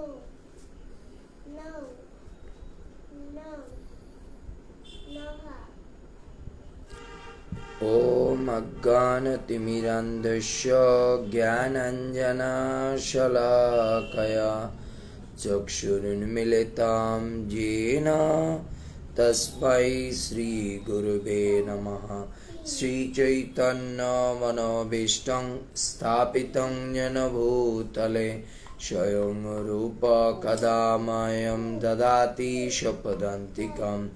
ॐ अज्ञानतिमिरान्धस्य ज्ञानाञ्जनशलाकया चक्षुरुन्मीलितं येन तस्मै श्रीगुरुवे नमः। श्रीचैतन्यमनोभीष्टं स्थापितं येन भूतले स्वयं रूप कदा मह्यं ददाति स्वपदान्तिकम्।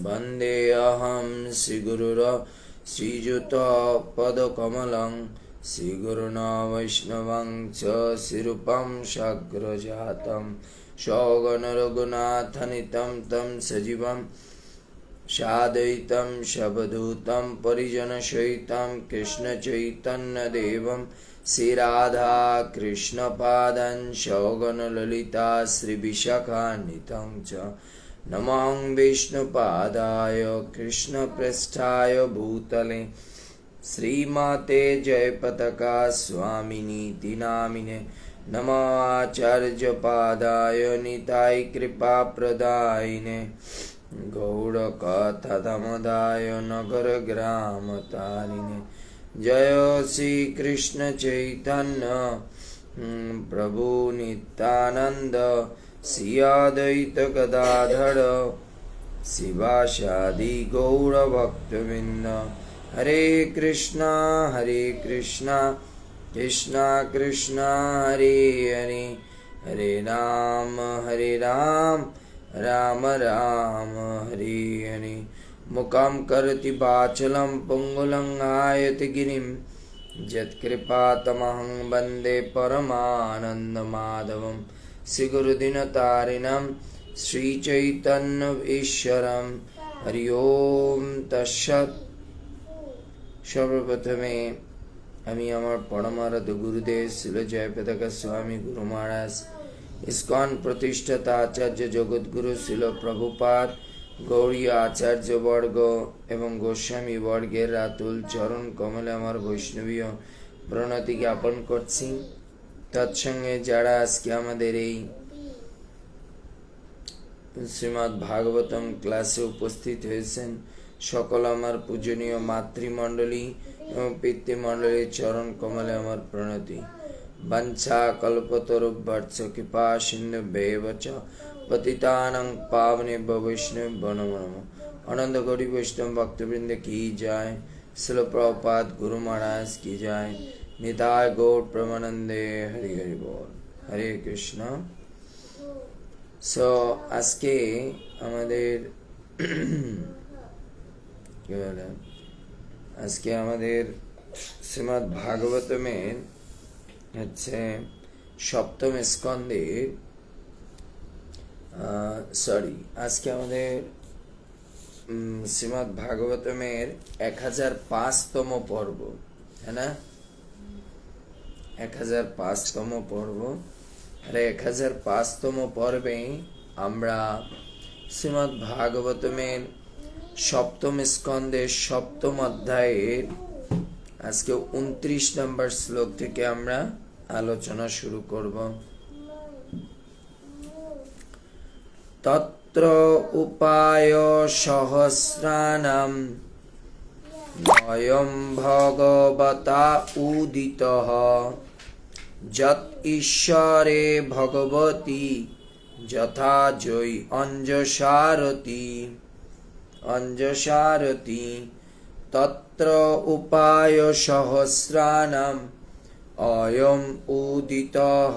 वन्देऽहं श्रीगुरुं श्रीयुतपदकमलं श्रीगुरुन् वैष्णवं च श्रीरूपं साग्रजातं सगणरघुनाथान्वितं तं सजीवं साद्वैतं सावधूतं परिजनसहितं कृष्णचैतन्यदेवं श्रीराधा कृष्णपादान् सगणललिता श्रीविशाखान्वितं च नमः विष्णुपादाय कृष्णप्रेष्ठाय भूतले श्रीमते जयपताका स्वामिनीति नामिने नमः आचार्यपादाय निताय कृपाप्रदायिने गौड़कथादाय नगरग्रामतारिणे जय श्री कृष्ण चैतन्य प्रभु नित्यानंद श्री अद्वैत गदाधर शिवासादि गौरभक्तवृंद हरे कृष्णा कृष्णा कृष्णा हरे हरे हरे राम राम राम हरे हरे मुखं करोति वाचालं पंगुलंघायते गिरिं यत्कृपातमहं वन्दे परमानन्दमाधवम् श्री गुरुदिनतारिणं श्री चैतन्य ईश्वरं हरि ओम तत्सत्। सर्वप्रथमे আমি আমার পরমারাধ্য গুরুদেব শ্রীল জয়পতাকা স্বামী গুরু মহারাজ ইসকন প্রতিষ্ঠাতা আচার্য জগৎগুরু শ্রীল প্রভুপাদ গৌড়ীয় আচার্যবর্গ এবং গোস্বামী বর্গের রাতুল চরণ কমলে আমার বৈষ্ণবীয় প্রণতি জ্ঞাপন করছি। তৎসঙ্গে যারা আজকে আমাদের এই শ্রীমদ্ ভাগবতম ক্লাসে উপস্থিত হয়েছেন সকল আমার পূজনীয় মাতৃমণ্ডলী এবং পিতৃমণ্ডলীর চরণ কমলে আমার প্রণতি। বাঞ্ছা কল্পতরুভ্যর্থ কৃপা সিন্ধুভ্যেব চ পতিতানাং পাবনেভ্যো বৈষ্ণবেভ্যো নমো নমঃ। আনন্দ গৌড়ী বৈষ্ণব ভক্তবৃন্দ কি যায়, শ্রীল প্রভুপাদ গুরু মহারাজ কি যায়, নিতাই গৌর প্রেমানন্দে হরি হরি বল। হরে কৃষ্ণ। সো আজকে আমাদের শ্রীমদ্ ভাগবতমের হচ্ছে সপ্তম স্কন্ধের আজকে আমাদের শ্রীমদ্ ভাগবতমের 1005তম পর্ব, है ना? 1005তম পর্ব। আর 1005তম পর্বে আমরা শ্রীমদ্ ভাগবতমের সপ্তম স্কন্ধের সপ্তম অধ্যায়ের আজকে 29 নম্বর শ্লোক থেকে আমরা আলোচনা শুরু করব। তত্র উপায় সহস্রাণাম অয়ং ভগবতা উদিতঃ যৎ ঈশ্বরে ভগবতী যথা জয় অঞ্জসারতি তত্র উপায় সহস্রাণাম অয়ং উদিতঃ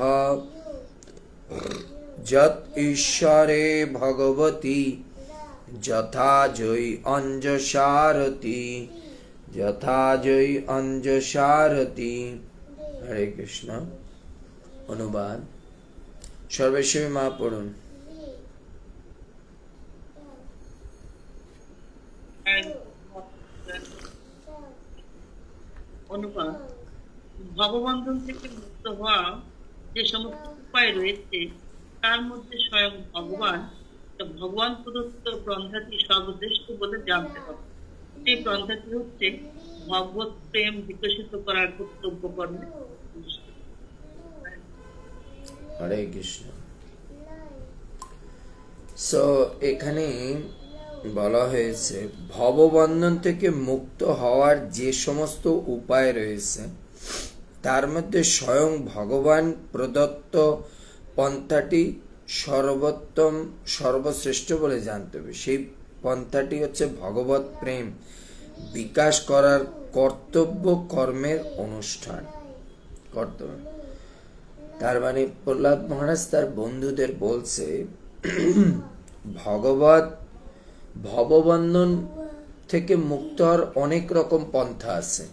যৎ ঈশ্বরে ভগবতী যথা জয় অঞ্জসারতি। হরে কৃষ্ণ। অনুবাদ সর্বেশ্বরী মা পড়ুন। অনুবাদ ভববন্ধন থেকে মুক্ত হওয়া যে সমস্ত উপায় রয়েছে তার মধ্যে স্বয়ং ভগবান প্রদত্ত পন্থাটি সর্বশ্রেষ্ঠ বলে জানতে হবে। সেই পন্থাটি হচ্ছে ভগবত প্রেম বিকশিত করার কর্তব্য কর্মে। হরে কৃষ্ণ। সো এখানে বলা হয়েছে ভববন্ধন থেকে মুক্ত হওয়ার যে সমস্ত উপায় রয়েছে তার মধ্যে স্বয়ং ভগবান প্রদত্ত পন্থাটি সর্বোত্তম সর্বশ্রেষ্ঠ বলে জানতে হবে। সেই পন্থাটি হচ্ছে ভগবত প্রেম বিকাশ করার কর্তব্য কর্মের অনুষ্ঠান। কর্তব্য তার মানে প্রহ্লাদ মহারাজ তার বন্ধুদের বলছে ভববন্ধন থেকে মুক্ত হওয়ার অনেক রকম পন্থা আছে,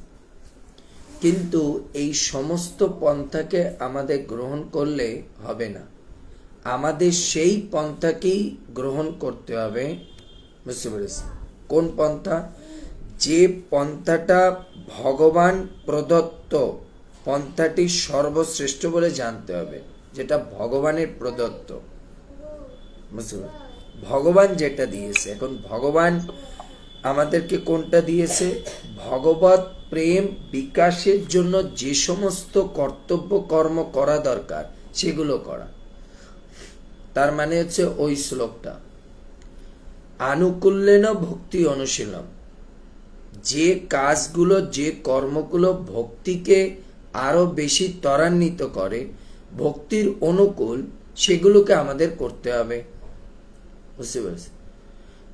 কিন্তু এই সমস্ত পন্থাকে আমাদের গ্রহণ করলে হবে না, আমাদের সেই পন্থাকেই গ্রহণ করতে হবে। বুঝতে পেরেছি? কোন পন্থা? যে পন্থাটা ভগবান প্রদত্ত পন্থাটি সর্বশ্রেষ্ঠ বলে জানতে হবে, যেটা ভগবানের প্রদত্ত। বুঝতে পেরেছি? ভগবান যেটা দিয়েছে, এখন ভগবান আমাদেরকে কোনটা দিয়েছে? ভগবত প্রেম বিকাশের জন্য যে সমস্ত কর্তব্য কর্ম করা দরকার সেগুলো করা। তার মানে হচ্ছে ওই শ্লোকটা আনুকূল্যেন ভক্তি অনুশীলন, যে কাজগুলো যে কর্মগুলো ভক্তিকে আরো বেশি ত্বরান্বিত করে, ভক্তির অনুকূল, সেগুলোকে আমাদের করতে হবে। বুঝতে পারছি?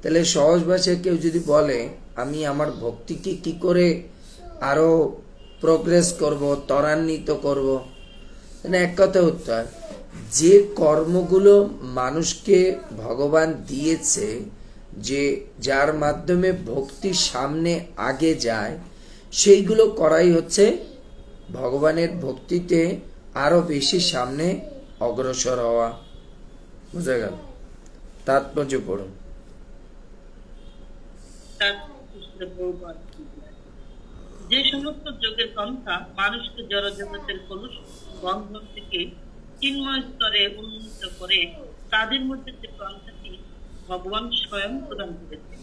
তাহলে সহজ ভাষায় কেউ যদি বলে আমি আমার ভক্তিকে কি করে আরো প্রোগ্রেস করব, ত্বরান্বিত করব, এক কথা উত্তর, যে কর্মগুলো মানুষকে ভগবান দিয়েছে, যে যার মাধ্যমে ভক্তি সামনে আগে যায়, সেইগুলো করাই হচ্ছে ভগবানের ভক্তিতে আরো বেশি সামনে অগ্রসর হওয়া। বুঝা গেল? তাৎপর্য পড়ুন। যে সমস্ত যোগের পন্থা মানুষকে জড়জগতের কলুষ বন্ধন থেকে চিন্ময় স্তরে উন্নীত করে, তাদের মধ্যে যে পন্থাটি ভগবান স্বয়ং প্রদান করেছে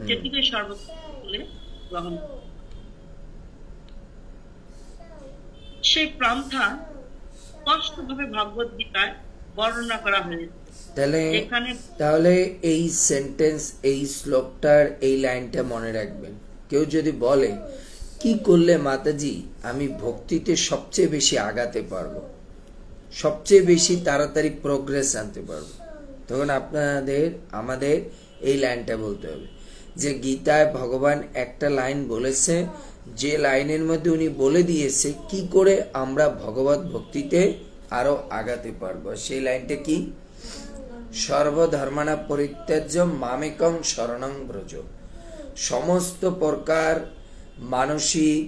সেটিকে সর্বোচ্চ বলে গ্রহণ করে। সেই পন্থা স্পষ্টভাবে ভগবত গীতায় বর্ণনা করা হয়েছে। তাহলে এই সেন্টেন্স, এই শ্লোকটার এই লাইনটা মনে রাখবেন। কেউ যদি বলে কি করলে মাতাজি আমি ভক্তিতে সবচেয়ে বেশি আগাতে পারবো, সবচেয়ে বেশি তাড়াতাড়ি প্রোগ্রেস আনতে পারবো, তখন আমাদের এই লাইনটা বলতে হবে যে গীতায় ভগবান একটা লাইন বলেছে, যে লাইনের মধ্যে উনি বলে দিয়েছে কি করে আমরা ভগবত ভক্তিতে আরো আগাতে পারবো। সেই লাইনটা কি? সর্বধর্মানা পরিত্যাজ্য মামেকং শরণং ব্রজ। সমস্ত প্রকার মানসিক,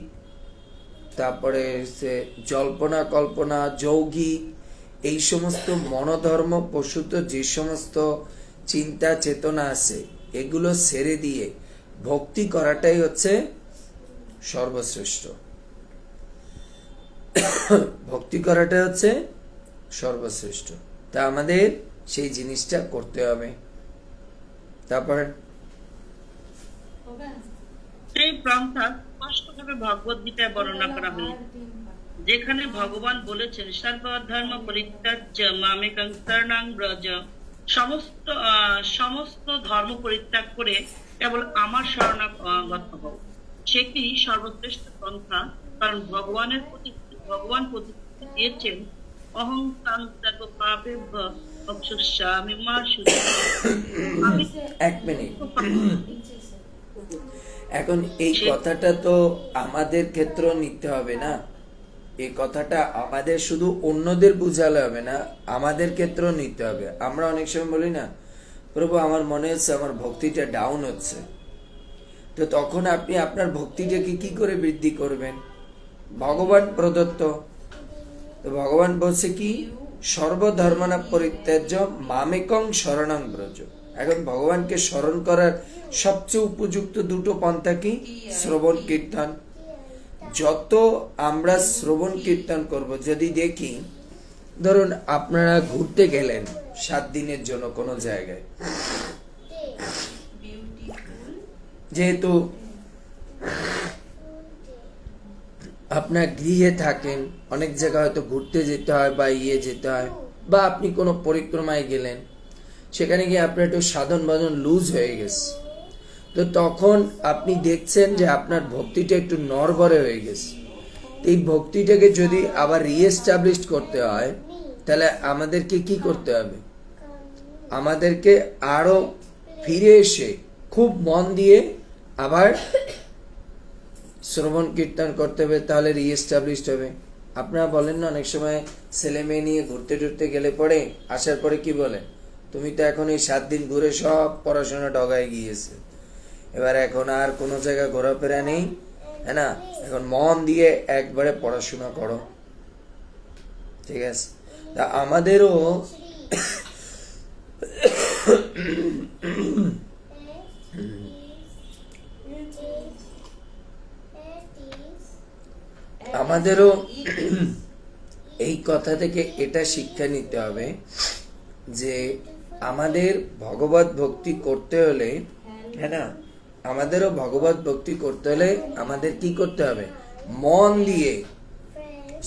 তারপরে জল্পনা কল্পনা, যৌগিক, এই সমস্ত মনোধর্ম প্রসূত যে সমস্ত চিন্তা চেতনা আছে, এগুলো ছেড়ে দিয়ে ভক্তি করাটাই হচ্ছে সর্বশ্রেষ্ঠ। ভক্তি করাটা হচ্ছে সর্বশ্রেষ্ঠ। তা আমাদের সেই জিনিসটা করতে হবে। তারপরে সেই পন্থা স্পষ্টভাবে ভগবত গীতায় বর্ণনা করা হয়েছে, যেখানে ভগবান বলেছেন সর্বধর্ম পরিত্যাজ্য মামেকং শরণং ব্রজ। সমস্ত ধর্ম পরিত্যাগ করে কেবল আমার শরণাগত হও, সেটি সর্বশ্রেষ্ঠ পন্থা। কারণ ভগবান প্রতিশ্রুতি দিয়েছেন অহংকার সর্ব পাপেভ্য মোক্ষয়িষ্যামি মা শুদ্ধ। এক মিনিট, এখন এই কথাটা তো আমাদের ক্ষেত্রে নিতে হবে না। এই কথাটা আমাদের শুধু অন্যদের বুঝালে হবে না, আমাদের ক্ষেত্রেও নিতে হবে। আমরা অনেক সময় বলি না, প্রভু আমার মনে হচ্ছে আমার ভক্তিটা ডাউন হচ্ছে, তো তখন আপনি আপনার ভক্তিটাকে কি করে বৃদ্ধি করবেন? ভগবান প্রদত্ত। তো ভগবান বলছে কি? সর্বধর্মনা পরিত্যাজ্য মামেকং শরণং ব্রজ। এখন ভগবানকে স্মরণ করার সবচেয়ে উপযুক্ত দুটো পন্থা কি? শ্রবণ কীর্তন। যত আমরা শ্রবণ কীর্তন করব, যদি দেখি ধরুন আপনারা ঘুরতে গেলেন 7 দিনের জন্য কোনো জায়গায়, যেহেতু আপনার গৃহে থাকেন, অনেক জায়গায় হয়তো ঘুরতে যেতে হয় বা যেতে হয়, বা আপনি কোনো পরিক্রমায় গেলেন, সেখানে গিয়ে আপনার একটু সাধন বাদন লুজ হয়ে গেছে, তো তখন আপনি দেখছেন যে আপনার ভক্তিটা একটু নড়বড়ে হয়ে গেছে। এই ভক্তিটাকে যদি আবার রিএস্টাবলিশ করতে হয়, তাহলে আমাদেরকে কি করতে হবে? আমাদেরকে আরো ফিরে এসে খুব মন দিয়ে আবার শ্রবণ কীর্তন করতে হবে, তাহলে রিএস্টাবলিশ হবে। আপনারা বলেন না, অনেক সময় ছেলে মেয়ে নিয়ে ঘুরতে টুরতে গেলে পরে আসার পরে কি বলে, তুমি তো এখন এই 7 দিন ঘুরে সব পড়াশোনা ডগায় গিয়েছে, এবার এখন আর কোনো জায়গায় ঘোরাফেরা নেই, হ্যাঁ না, এখন মন দিয়ে একবারে পড়াশোনা করো। ঠিক আছে, তা আমাদেরও এই কথা থেকে এটা শিক্ষা নিতে হবে যে আমাদের ভগবত ভক্তি করতে হলে, হ্যাঁ না, আমাদেরও ভগবত ভক্তি করতে হলে আমাদের কি করতে হবে? মন দিয়ে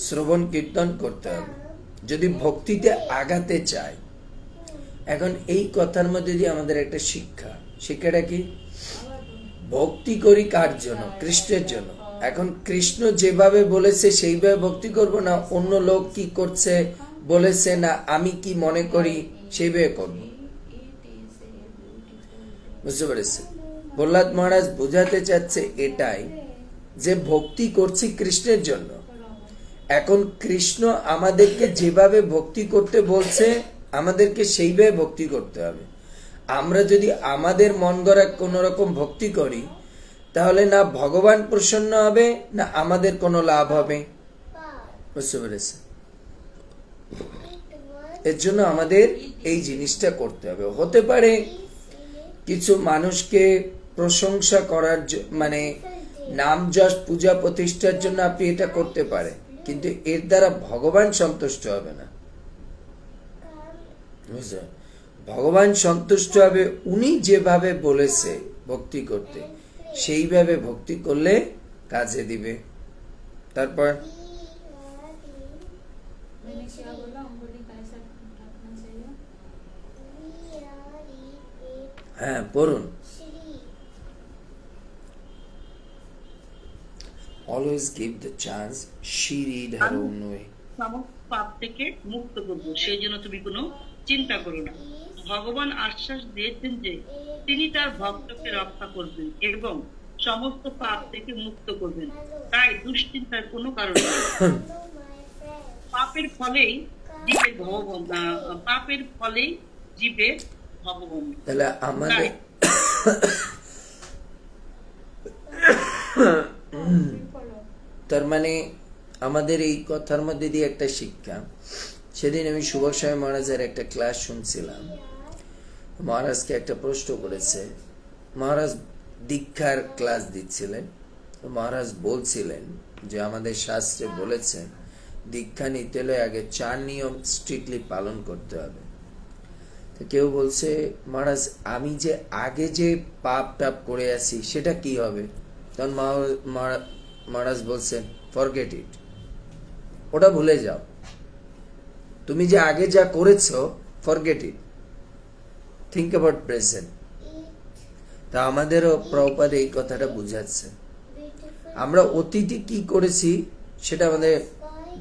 শ্রবণ কীর্তন করতে হবে, যদি ভক্তিতে আগাতে চাই। এখন এই কথার মধ্যে দিয়ে আমাদের একটা শিক্ষাটা কি? ভক্তি করি কার জন্য? কৃষ্ণের জন্য। এখন কৃষ্ণ যেভাবে বলেছে সেইভাবে ভক্তি করব, না অন্য লোক কি করছে বলেছে, না আমি কি মনে করি সেইভাবে করব? বুঝতে পেরেছে? প্রহ্লাদ মহারাজ বোঝাতে চাচ্ছে এটাই, যে ভক্তি করছি কৃষ্ণের জন্য। এখন কৃষ্ণ আমাদেরকে যেভাবে ভক্তি করতে বলছে, আমাদেরকে সেইভাবে ভক্তি করতে হবে। আমরা যদি আমাদের মন গড়া কোন রকম ভক্তি করি, তাহলে না ভগবান প্রসন্ন হবে, না আমাদের কোনো লাভ হবে। বুঝতে পেরেছে? এর জন্য আমাদের এই জিনিসটা করতে হবে। হতে পারে কিছু মানুষকে প্রশংসা করার, মানে নাম যশ পূজা প্রতিষ্ঠার জন্য আপনি এটা করতে পারেন, কিন্তু এর দ্বারা ভগবান সন্তুষ্ট হবে না। বুঝলে? ভগবান সন্তুষ্ট হবে উনি যেভাবে বলেছে ভক্তি করতে, সেইভাবে ভক্তি করলে কাজে দিবে। তারপর হ্যাঁ পড়ুন। Always give the chance. She read her own way. পাপ থেকে মুক্ত করবো, সেই জন্য তুমি কোনো চিন্তা করো না। ভগবান আশ্বাস দিয়েছেন যে তিনি তার ভক্তকে রক্ষা করবেন এবং সমস্ত পাপ থেকে মুক্ত করবেন, তাই দুশ্চিন্তার কোনো কারণ নেই। পাপের ফলেই জীবের ভগবান। তাহলে আমাদের তার মানে আমাদের এই কথার মধ্যে দিয়ে একটা শিক্ষা। সেদিন আমি সুভাষয় মহারাজের একটা ক্লাস শুনছিলাম। মহারাজকে একটা প্রশ্ন করেছে, মহারাজ দীক্ষার ক্লাস দিচ্ছিলেন। মহারাজ বলছিলেন যে আমাদের শাস্ত্রে বলেছে দীক্ষা নিতে হলে আগে 4 নিয়ম স্ট্রিক্টলি পালন করতে হবে। তো কেউ বলছে, মহারাজ আমি যে আগে যে পাপ টাপ করে আছি সেটা কি হবে? তখন মহারাজ বলছেন, ফরগেট ইট, ওটা ভুলে যাও, তুমি যে আগে যা করেছো forget it, think about present. তা আমাদেরও প্রভুপাদ এই কথাটা বুঝাচ্ছে, আমরা অতীতে কি করেছি সেটা আমাদের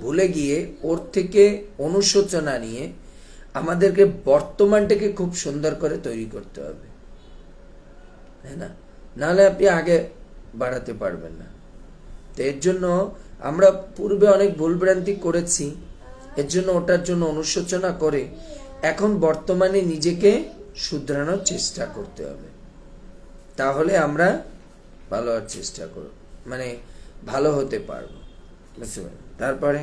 ভুলে গিয়ে ওর থেকে অনুশোচনা নিয়ে আমাদেরকে বর্তমানটাকে খুব সুন্দর করে তৈরি করতে হবে, তাই না? নাহলে আপনি আগে বাড়াতে পারবেন না। তো এর জন্য আমরা পূর্বে অনেক ভুলভ্রান্তি করেছি, এর জন্য ওটার জন্য অনুশোচনা করে এখন বর্তমানে নিজেকে শুধরানোর চেষ্টা করতে হবে। তাহলে আমরা ভালো হওয়ার চেষ্টা করব, মানে ভালো হতে পারবো। বুঝতে পারবেন? তারপরে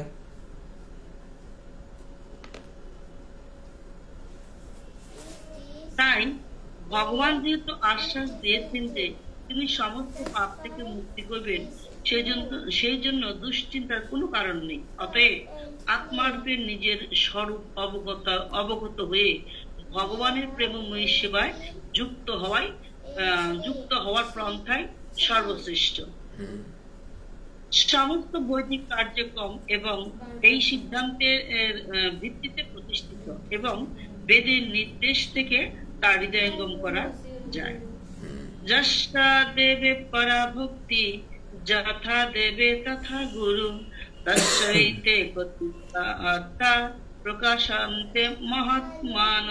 তাই ভগবান যেহেতু আশ্বাস দিয়েছেন যে তিনি সমস্ত পাপ থেকে মুক্তি করবেন, সেই জন্য দুশ্চিন্তার কোনো কারণ নেই। অতএব আত্মারূপে নিজের স্বরূপ অবগত হয়ে ভগবানের প্রেমময়ী সেবায় যুক্ত হওয়ার পন্থাই সর্বশ্রেষ্ঠ। সমস্ত বৈদিক কার্যক্রম এবং এই সিদ্ধান্তের ভিত্তিতে প্রতিষ্ঠিত। নিষিদ্ধ এবং বেদের নির্দেশ থেকে তা হৃদয়ঙ্গম করা যায়। যশা দেবে পরা ভক্তি যথা দেবে তথা গুরু তস্যৈতে কতিতা আত্মা প্রকাশান্তে মহাত্মান।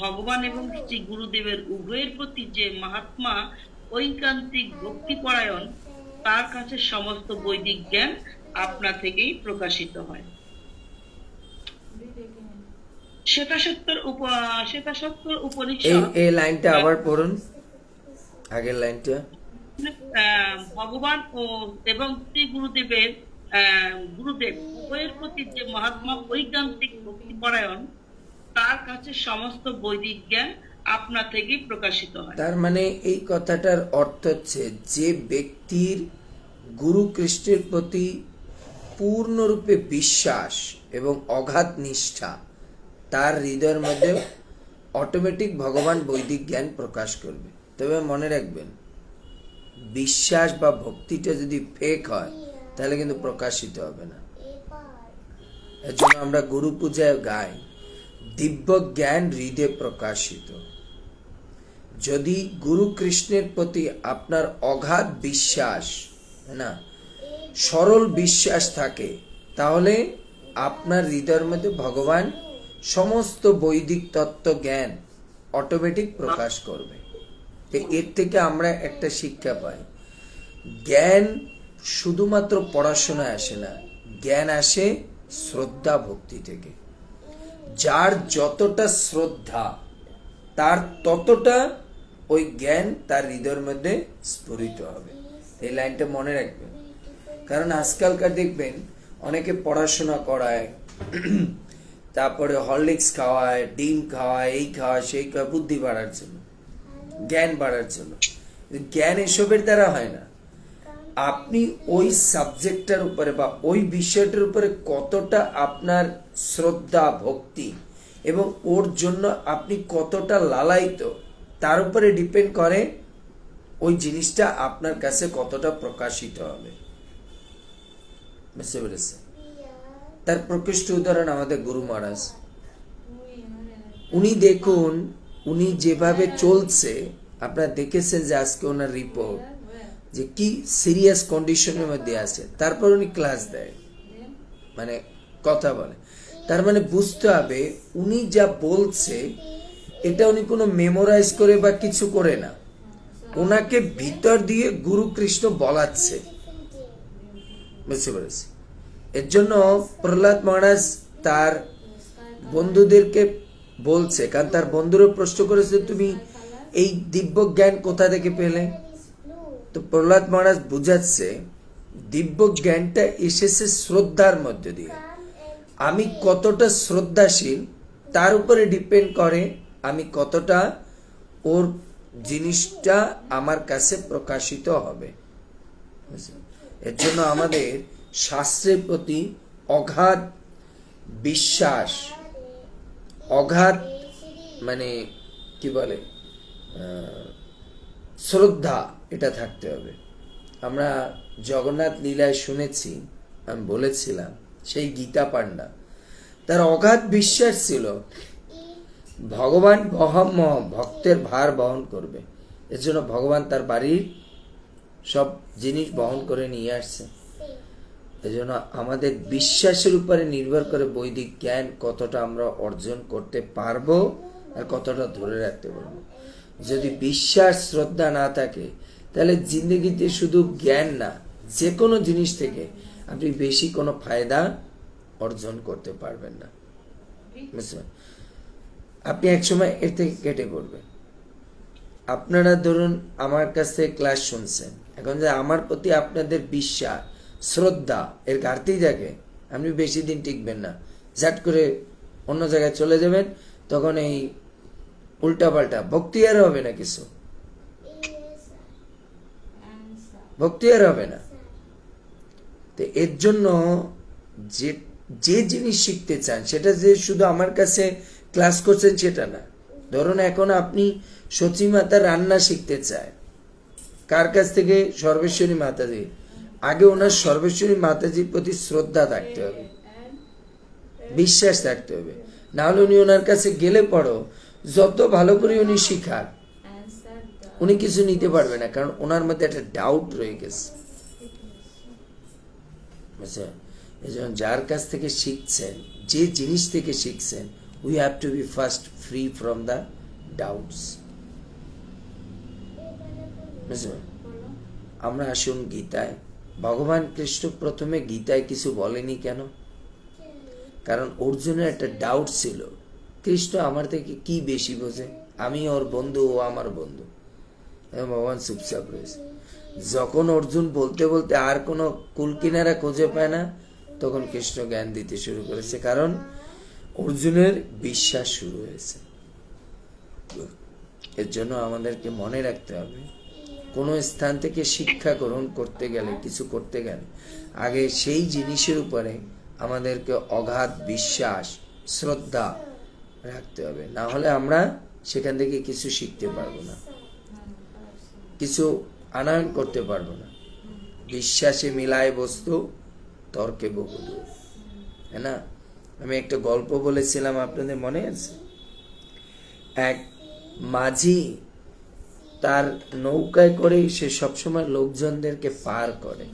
ভগবান এবং শ্রী গুরুদেবের উভয়ের প্রতি যে মহাত্মা ঐকান্তিক ভক্তি পরায়ণ, তার কাছে সমস্ত বৈদিক জ্ঞান আপনা থেকেই প্রকাশিত হয়। শ্বেতাসত্তর উপনিষদ। এই লাইনটা আবার পড়ুন, আগের লাইনটা। ভগবান এবং শ্রী গুরুদেব উভয়ের প্রতি যে মহাত্মা ঐকান্তিক ভক্তি পরায়ণ, তার কাছে সমস্ত বৈদিক জ্ঞান আপনা থেকেই প্রকাশিত হয়। তার মানে এই কথাটার অর্থ হচ্ছে, যে ব্যক্তির গুরু কৃষ্ণের প্রতি পূর্ণরূপে বিশ্বাস এবং অগাধ নিষ্ঠা, তার হৃদয়ের মধ্যে অটোমেটিক ভগবান বৈদিক জ্ঞান প্রকাশ করবে। তবে মনে রাখবেন, বিশ্বাস বা ভক্তিটা যদি ফেক হয় তাহলে কিন্তু প্রকাশিত হবে না। এর জন্য আমরা গুরু পূজায় গাই, দিব্য জ্ঞান হৃদয়ে প্রকাশিত। যদি গুরু কৃষ্ণের প্রতি আপনার অগাধ বিশ্বাস, না সরল বিশ্বাস থাকে, তাহলে আপনার হৃদয়ের মধ্যে ভগবান সমস্ত বৈদিক তত্ত্ব জ্ঞান অটোমেটিক প্রকাশ করবে। এর থেকে আমরা একটা শিক্ষা পাই, জ্ঞান শুধুমাত্র পড়াশোনায় আসে না, জ্ঞান আসে শ্রদ্ধা ভক্তি থেকে। যার যতটা শ্রদ্ধা, তার ততটা ওই জ্ঞান তার হৃদয়ের মধ্যে স্ফুরিত হবে। এই লাইনটা মনে রাখবেন, কারণ আজকালকার দেখবেন অনেকে পড়াশোনা করায়, তারপরে হরলিক্স খাওয়ায়, ডিম খাওয়ায়, এই খাওয়ায়, সেই খাওয়ায়, বুদ্ধি বাড়ার জন্য, জ্ঞান বাড়ার জন্য। জ্ঞান এসবের দ্বারা হয় না। আপনি ওই সাবজেক্টটার উপরে বা ওই বিষয়টার উপরে কতটা আপনার শ্রদ্ধা ভক্তি এবং ওর জন্য আপনি কতটা লালায়িত, তার উপরে ডিপেন্ড করে ওই জিনিসটা আপনার কাছে কতটা প্রকাশিত হবে। বুঝতে পেরেছে? তার প্রকৃষ্ট উদাহরণ আমাদের গুরু মহারাজ। উনি দেখুন, উনি যেভাবে চলছে, আপনারা দেখেছেন যে আজকে ওনার রিপোর্ট, যে কি সিরিয়াস কন্ডিশনের মধ্যে আছে, তারপর উনি ক্লাস দেয়, মানে কথা বলে। তার মানে বুঝতে হবে উনি যা বলছে এটা উনি কোনো মেমোরাইজ করে বা কিছু করে না, ওনাকে ভিতর দিয়ে গুরু কৃষ্ণ বলাচ্ছে। বুঝতে পেরেছি? এর জন্য প্রহ্লাদ মহারাজ তার বন্ধুদেরকে বলছে, কারণ তার বন্ধুরা প্রশ্ন করেছে, তুমি এই দিব্য জ্ঞান কোথা থেকে পেলে? তো প্রহ্লাদ মহারাজ বুঝাচ্ছে, দিব্য জ্ঞানটা এসেছে শ্রদ্ধার মধ্যে দিয়ে। আমি কতটা শ্রদ্ধাশীল তার উপরে ডিপেন্ড করে আমি কতটা ওর জিনিসটা আমার কাছে প্রকাশিত হবে। এর জন্য আমাদের শাস্ত্রের প্রতি অগাধ বিশ্বাস, অগাধ মানে কি বলে শ্রদ্ধা, এটা থাকতে হবে। আমরা জগন্নাথ লীলায় শুনেছি, আমি বলেছিলাম, সেই গীতা পান্ডা, তার অগাধ বিশ্বাস ছিল ভগবান ভক্তের ভার বহন করবে। এর জন্য ভগবান তার বাড়ির সব জিনিস বহন করে নিয়ে আসছে। এজন্য আমাদের বিশ্বাসের উপরে নির্ভর করে বৈদিক জ্ঞান কতটা আমরা অর্জন করতে পারবো আর কতটা ধরে রাখতে পারবো। যদি বিশ্বাস শ্রদ্ধা না থাকে, তাহলে জিন্দগিতে শুধু জ্ঞান না, যে কোনো জিনিস থেকে আপনি বেশি কোনো ফায়দা অর্জন করতে পারবেন না। বুঝলেন? আপনি একসময় এর থেকে কেটে পড়বেন। আপনারা ধরুন আমার কাছ থেকে ক্লাস শুনছেন, এখন যে আমার প্রতি আপনাদের বিশ্বাস শ্রদ্ধা এর ঘাটতি থাকে, আপনি বেশি দিন টিকবেন না, ঝাট করে অন্য জায়গায় চলে যাবেন। তখন এই উল্টাপাল্টা ভক্তি আর হবে না, কিছু ভক্তি আর হবে না। তো এর জন্য যে জিনিস শিখতে চান, সেটা যে শুধু আমার কাছে ক্লাস করছেন সেটা না। ধরুন এখন আপনি সচী মাতার রান্না শিখতে চায়, কার কাছ থেকে? সর্বেশ্বরী মাতাজি। আগে ওনার সর্বেশ্বরী মাতাজির প্রতি শ্রদ্ধা থাকতে হবে। বিশ্বাস থাকতে হবে। না হলে উনি ওনার কাছে গেলে পড়ো যত ভালো করে উনি শিখার, উনি কিছু নিতে পারবে না, কারণ ওনার মধ্যে একটা ডাউট রয়ে গেছে। বুঝছেন? এজন্য যার কাছ থেকে শিখছেন, যে জিনিস থেকে শিখছেন, we have to be first free from the doubts. বুঝলেন? আমরা আসুন গীতায়। ভগবান কৃষ্ণ প্রথমে গীতায় কিছু বলেনি কেন? কারণ অর্জুনের একটা ডাউট ছিল, কৃষ্ণ আমার থেকে কি বেশি বোঝে, আমি ওর বন্ধু, ও আমার বন্ধু। ভগবান চুপচাপ রয়েছে। যখন অর্জুন বলতে বলতে আর কোনো কুলকিনারা খুঁজে পায় না, তখন কৃষ্ণ জ্ঞান দিতে শুরু করেছে, কারণ অর্জুনের বিশ্বাস শুরু হয়েছে। এর জন্য আমাদেরকে মনে রাখতে হবে, কোনো স্থান থেকে শিক্ষা গ্রহণ করতে গেলে, কিছু করতে গেলে, আগে সেই জিনিসের উপরে আমাদেরকে অগাধ বিশ্বাস, শ্রদ্ধা রাখতে হবে। না হলে আমরা সেখান থেকে কিছু শিখতে পারবো না, কিছু আনয়ন করতে পারবো না। বিশ্বাসে মিলায় বস্তু, তর্কে বহুদূর। হ্যাঁ না? আমি একটা গল্প বলেছিলাম, আপনাদের মনে আছে? এক মাঝি তার নৌকায় করে সে সবসময় লোকজনদেরকে পার করে।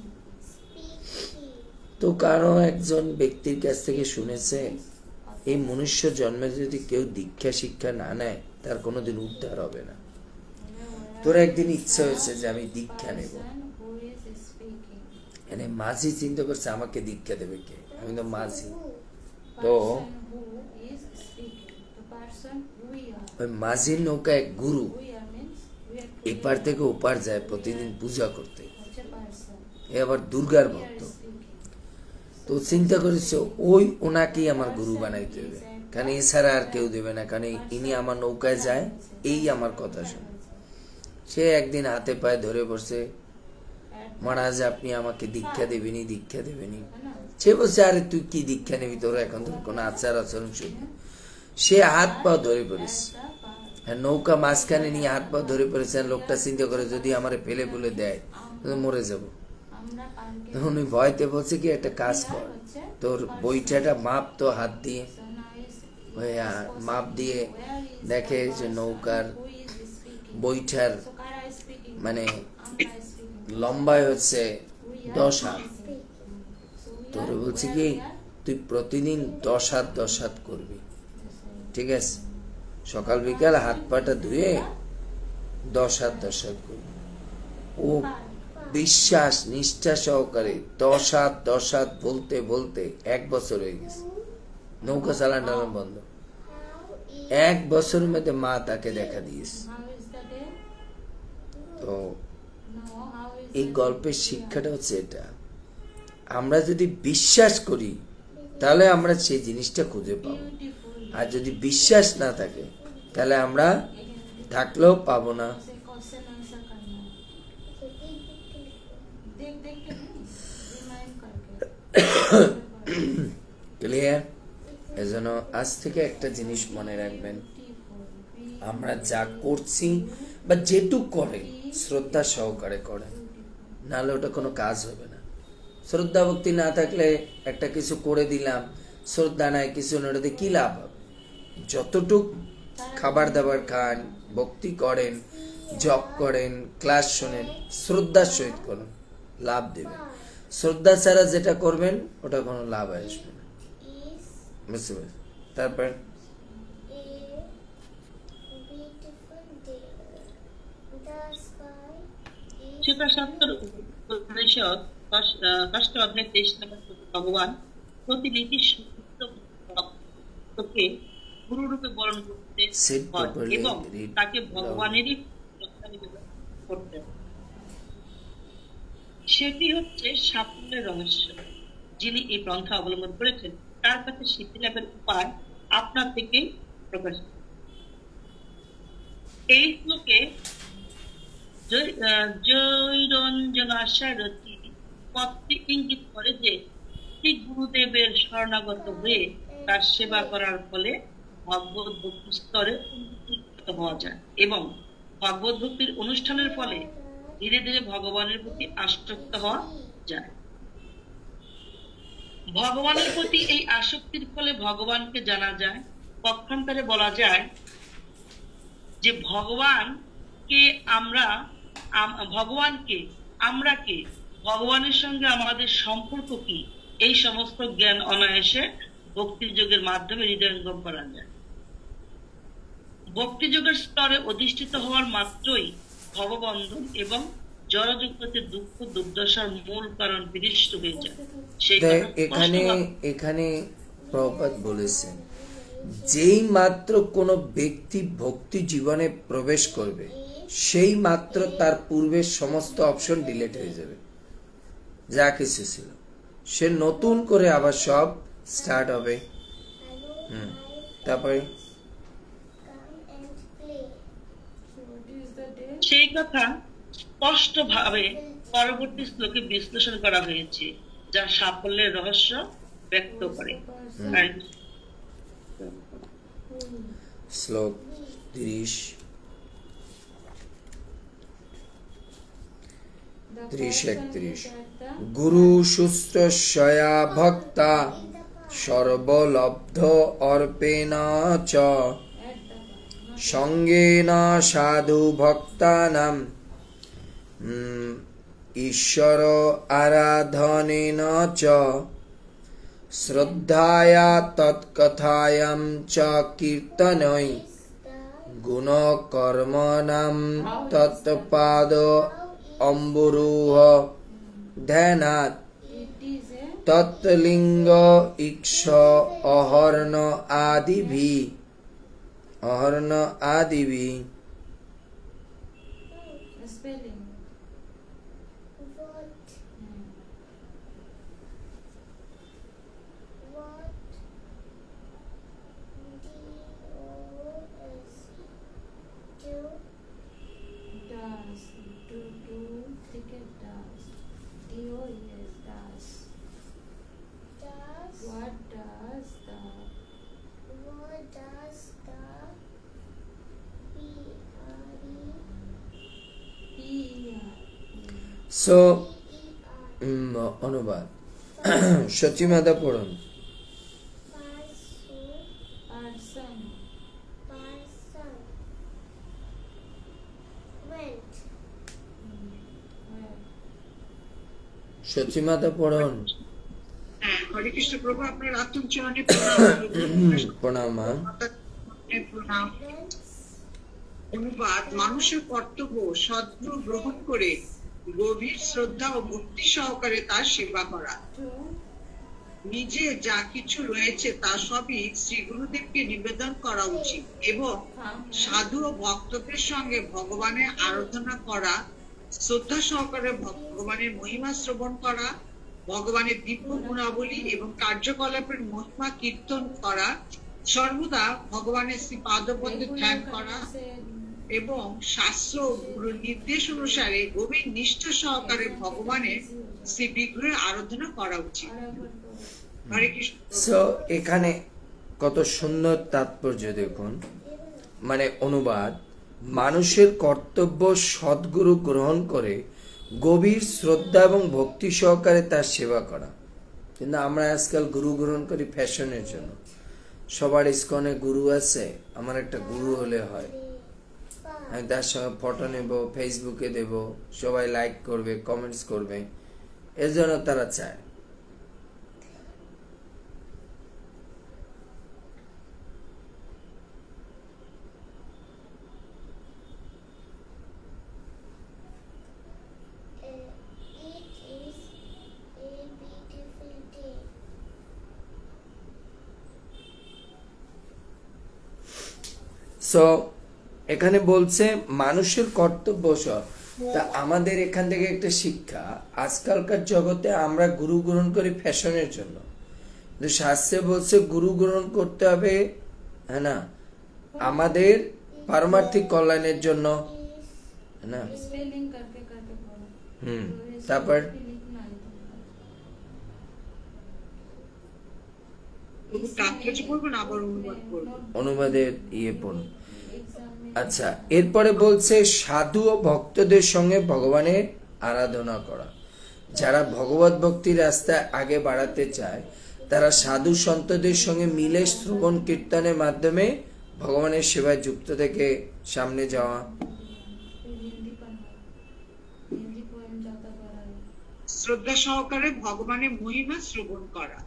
তো কারো একজন ব্যক্তির কাছ থেকে শুনেছে, এই মনুষ্য জন্মে যদি কেউ দীক্ষা শিক্ষা না নেয়, তার কোনোদিন উদ্ধার হবে না। তোর একদিন ইচ্ছা হয়েছে যে আমি দীক্ষা নেব। মানে মাঝি চিন্তা করছে, আমাকে দীক্ষা দেবে কে? আমি তো মাঝি। তো ওই মাঝির নৌকা এক গুরু এপার থেকে ওপার যায় প্রতিদিন পূজা করতে। এ আবার দুর্গার ভক্ত। তো চিন্তা করেছে, ওই ওনাকেই আমার গুরু বানাইতে হবে, কারণ এছাড়া আর কেউ দেবে না, কারণ ইনি আমার নৌকায় যায়, এই আমার কথা শুনে। সে একদিন হাতে পায়ে ধরে বসে, মহারাজ আপনি আমাকে দীক্ষা দেবেনি, দীক্ষা দেবেনি। সে বলছে, আরে তুই কি দীক্ষা নিবি, তোর এখন তোর কোনো আচার আচরণ শুনবি। সে হাত পা ধরে পড়েছে, নৌকা মাঝখানে নিয়ে হাত পা ধরে পড়েছে। লোকটা চিন্তা করে, যদি আমার ফেলে ফুলে দেয় মরে যাব। উনি ভয়তে বলছে কি, একটা কাজ কর, তোর বইটাটা মাপ তো হাত দিয়ে, মাপ দিয়ে দেখে যে নৌকার বইটার মানে লম্বায় হচ্ছে 10 হাত। তোর বলছে কি, তুই প্রতিদিন 10 হাত 10 হাত করবি, ঠিক আছে? সকাল বিকাল হাত পাটা ধুয়ে 10 হাত 10 হাত করবি। ও বিশ্বাস নিষ্ঠা সহকারে 10 হাত 10 হাত বলতে বলতে 1 বছর হয়ে গেছে। নৌকা চালান টালান বন্ধ। 1 বছরের মধ্যে মা তাকে দেখা দিয়েছে। তো এই গল্পের শিক্ষাটা হচ্ছে এটা, আমরা যদি বিশ্বাস করি তাহলে আমরা সেই জিনিসটা খুঁজে পাবো, আর যদি বিশ্বাস না থাকে তাহলে আমরা থাকলেও পাবো না। ক্লিয়ার? এজন্য আজ থেকে একটা জিনিস মনে রাখবেন, আমরা যা করছি বা যেটুক করে শ্রদ্ধা সহকারে করেন, নাহলে ওটা কোনো কাজ হবে না। শ্রদ্ধা ভক্তি না থাকলে একটা কিছু করে দিলাম, শ্রদ্ধা নাই কিছু না, ওটাতে কি লাভ হবে? যতটুক খাবার দাবার খান, ভক্তি করেন, জপ করেন, ক্লাস শোনেন, শ্রদ্ধার সহিত করুন, লাভ দেবে। শ্রদ্ধা ছাড়া যেটা করবেন ওটা কোনো লাভ আসবে না। বুঝতে পারছেন? তারপর উপনিষদ 1 অধ্যায় 23 নম্বর ভগবান প্রতি ভক্তকে গুরু রূপে বরণ করতে হয় এবং তাকে ভগবানেরই করতে হয়। সেটি হচ্ছে সাফল্যের রহস্য। যিনি এই পন্থা অবলম্বন করেছেন তার কাছে সিদ্ধি লাভের উপায় আপনার থেকেই প্রকাশিত। এই শ্লোকে জয়রঞ্জনাশারথী পথটি ইঙ্গিত করে যে শ্রী গুরুদেবের শরণাগত হয়ে তার সেবা করার ফলে ভগবত ভক্তির স্তরে উন্নীত হওয়া যায় এবং ভগবত ভক্তির অনুষ্ঠানের ফলে ধীরে ধীরে ভগবানের প্রতি আসক্ত হওয়া যায়। ভগবানের প্রতি এই আসক্তির ফলে ভগবানকে জানা যায়। পক্ষান্তরে বলা যায় যে ভগবানকে আমরা ভগবানকে আমরা কে, ভগবানের সঙ্গে আমাদের সম্পর্ক কি, এই সমস্ত জ্ঞান অনায়াসে ভক্তিযোগের মাধ্যমে হৃদয়ঙ্গম করা যায়। ভক্তিযোগের স্তরে অধিষ্ঠিত হওয়ার মাত্রই ভববন্ধন এবং জড়জগতের দুঃখ দুর্দশার মূল কারণ বিনষ্ট হয়ে যায়। সেই এখানে প্রভুপাদ বলেছেন, যেই মাত্র কোনো ব্যক্তি ভক্তি জীবনে প্রবেশ করবে সেই মাত্র তার পূর্বের সমস্ত অপশন ডিলিট হয়ে যাবে, যা কিছু ছিল সে নতুন করে আবার সব স্টার্ট হবে। তারপরে সেই কথা স্পষ্ট ভাবে পরবর্তী শ্লোকে বিশ্লেষণ করা হয়েছে, যা সাফল্যের রহস্য ব্যক্ত করে। শ্লোক 30-31 গুরু শুশ্রূষয়া ভক্তা সর্বলব্ধ অর্পেণ চ সঙ্গেন সাধু ভক্তানাম ঈশ্বর আরাধনেন চ শ্রদ্ধায়া তৎকথায়াম চ কীর্তনৈ গুণ কর্মণাম তৎপাদ অম্বুরুহ ধ্যানাৎ তৎলিঙ্গ ইক্ষ অহর্ণ আদিভি সো অনুবাদ সচিমাতা পড়ুন। সচিমাতা পড়ুন। হরে কৃষ্ণ প্রভু, আপনার আত্ম চরণে প্রণাম। অনুবাদ: মানুষের কর্তব্য সদ্গুরু গ্রহণ করে গভীর শ্রদ্ধা ও ভক্তি সহকারে তার সেবা করা। নিজে যা কিছু রয়েছে তা সবই শ্রী গুরুদেবকে নিবেদন করা উচিত এবং সাধু ও ভক্তদের সঙ্গে ভগবানের আরাধনা করা, শ্রদ্ধা সহকারে ভগবানের মহিমা শ্রবণ করা, ভগবানের দিব্য গুণাবলী এবং কার্যকলাপের মহিমা কীর্তন করা, সর্বদা ভগবানের শ্রী পাদপদ্মে ধ্যান করা এবং শাস্ত্র গুরুর নির্দেশ অনুসারে গভীর নিষ্ঠা সহকারে ভগবানের শ্রী বিগ্রহের আরাধনা করা উচিত। হরে কৃষ্ণ। এখানে কত সুন্দর তাৎপর্য দেখুন। মানে অনুবাদ: মানুষের কর্তব্য সদ্গুরু গ্রহণ করে গভীর শ্রদ্ধা এবং ভক্তি সহকারে তার সেবা করা। কিন্তু আমরা আজকাল গুরু গ্রহণ করি ফ্যাশনের জন্য। সবার ইস্কনে গুরু আছে, আমার একটা গুরু হলে হয়, আমি তার সঙ্গে ফটো নেব, ফেসবুকে দেব, সবাই লাইক করবে, কমেন্টস করবে, এর জন্য তারা চায়। সো এখানে বলছে মানুষের কর্তব্য সব। তা আমাদের এখান থেকে একটা শিক্ষা, আজকালকার জগতে আমরা গুরু গ্রহণ করি ফ্যাশনের জন্য, কিন্তু শাস্ত্রে বলছে গুরু গ্রহণ করতে হবে, হ্যাঁ না, আমাদের পারমার্থিক কল্যাণের জন্য, হ্যাঁ না। তারপর অনুবাদের পড়ুন। আচ্ছা, এরপরে বলছে সাধু ও ভক্তদের সঙ্গে ভগবানের আরাধনা করা। যারা ভগবত ভক্তির রাস্তায় আগে বাড়াতে চায় তারা সাধু সন্তদের সঙ্গে মিলে শ্রবণ কীর্তনের মাধ্যমে ভগবানের সেবায় যুক্ত থেকে সামনে যাওয়া। শ্রদ্ধা সহকারে ভগবানের মহিমা শ্রবণ করা।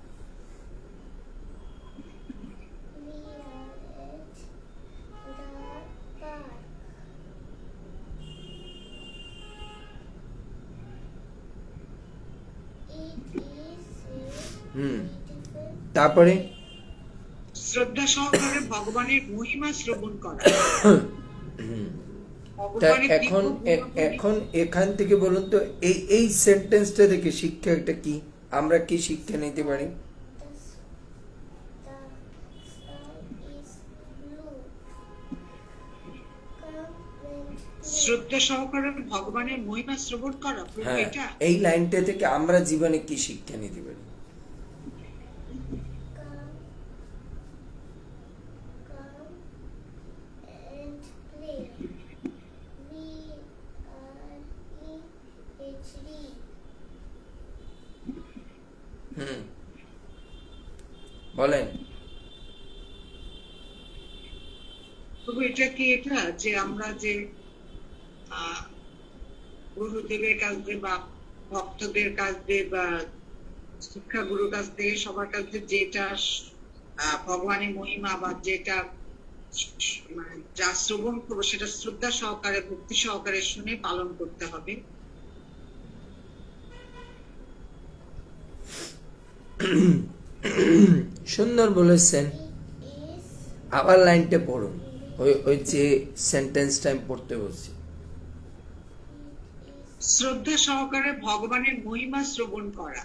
তারপরে শ্রদ্ধা সহকারে ভগবানের মহিমা শ্রবণ করা। এখন এখান থেকে বলুন তো, এই সেন্টেন্সটা থেকে শিক্ষাটা কি, আমরা কি শিক্ষা নিতে পারি? শ্রদ্ধা সহকারে ভগবানের মহিমা শ্রবণ করা, এই লাইনটা থেকে আমরা জীবনে কি শিক্ষা নিতে পারি? বলেন। এটা কি এটা যে আমরা যে গুরুদেবের কাছ দিয়ে বা ভক্তদের কাছ দিয়ে বা শিক্ষা গুরুর কাছ থেকে সবার কাছে যেটা ভগবানের মহিমা বা যেটা মানে যা শ্রবণ করবো সেটা শ্রদ্ধা সহকারে ভক্তি সহকারে শুনে পালন করতে হবে। সুন্দর বলেছেন। আবার লাইনটা পড়ুন, ওই যে সেন্টেন্সটা আমি পড়তে বলছি। শ্রদ্ধা সহকারে ভগবানের মহিমা শ্রবণ করা।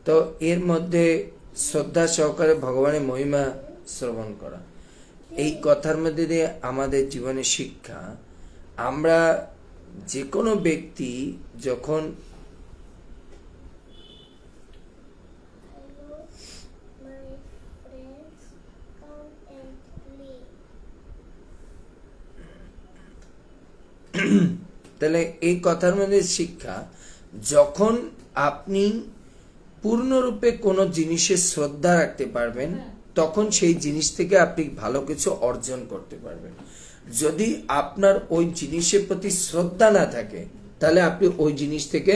তো এর মধ্যে শ্রদ্ধা সহকারে ভগবানের মহিমা শ্রবণ করা, এই কথার মধ্যে দিয়ে আমাদের জীবনের শিক্ষা, আমরা যে কোনো ব্যক্তি যখন তাহলে এই কথার মধ্যে শিক্ষা, যখন আপনি পূর্ণরূপে কোনো জিনিসের শ্রদ্ধা রাখতে পারবেন তখন সেই জিনিস থেকে আপনি ভালো কিছু অর্জন করতে পারবেন। যদি আপনার ওই জিনিসের প্রতি শ্রদ্ধা না থাকে তাহলে আপনি ওই জিনিস থেকে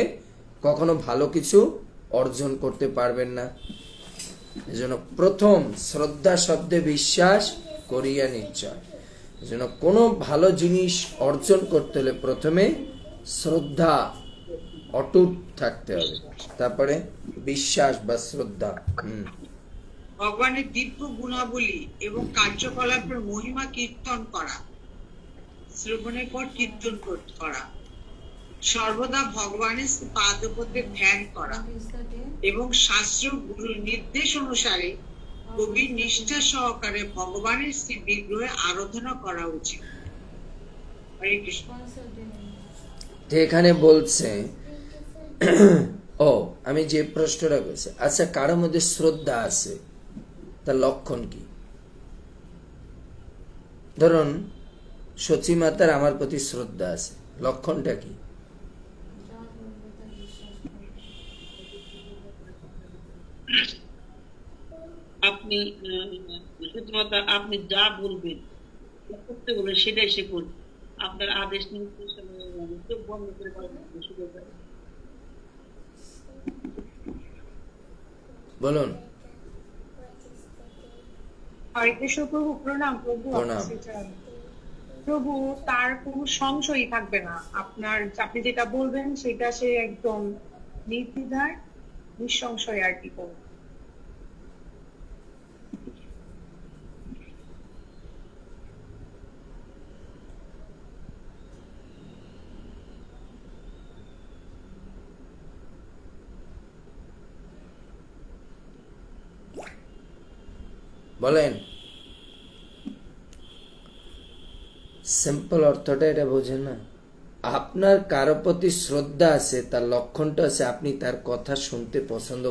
কখনো ভালো কিছু অর্জন করতে পারবেন না। এজন্য প্রথম শ্রদ্ধা শব্দে বিশ্বাস করিয়া নিশ্চয়। এজন্য কোনো ভালো জিনিস অর্জন করতে হলে প্রথমে শ্রদ্ধা অটুট থাকতে হবে, তারপরে বিশ্বাস বা শ্রদ্ধা। ভগবানের দিব্য গুণাবলী এবং কার্যকলাপের মহিমা কীর্তন করা, শ্রবণের পর কীর্তন করা, সর্বদা ভগবানের পাদপদ্মে ধ্যান করা এবং শাস্ত্র গুরুর নির্দেশ অনুসারে গভীর নিষ্ঠা সহকারে ভগবানের শ্রী বিগ্রহে আরাধনা করা উচিত। হরে কৃষ্ণ। এখানে বলছে, ও আমি যে প্রশ্নটা করছি, আচ্ছা কারোর মধ্যে শ্রদ্ধা আছে তার লক্ষণ কি? ধরুন সচী মাতার আমার প্রতি শ্রদ্ধা আছে, লক্ষণটা কি? আপনি শুধুমাত্র আপনি যা বলবেন করতে বলবেন সেটাই সে করবে, আপনার আদেশ নির্দেশনা চোখ বন্ধ করে শুরু করে। বলুন। হরে কৃষ্ণ প্রভু, প্রণাম প্রভু। প্রভু, তার কোনো সংশয়ই থাকবে না, আপনি যেটা বলবেন সেটা সে একদম নির্দ্বিধায় নিঃসংশয় আর কি করবে। বলেন। সিম্পল অর্থটা এটা বোঝেন না? আপনার কারো প্রতি শ্রদ্ধা আছে, তার লক্ষণটা আছে আপনি তার কথা শুনতে পছন্দ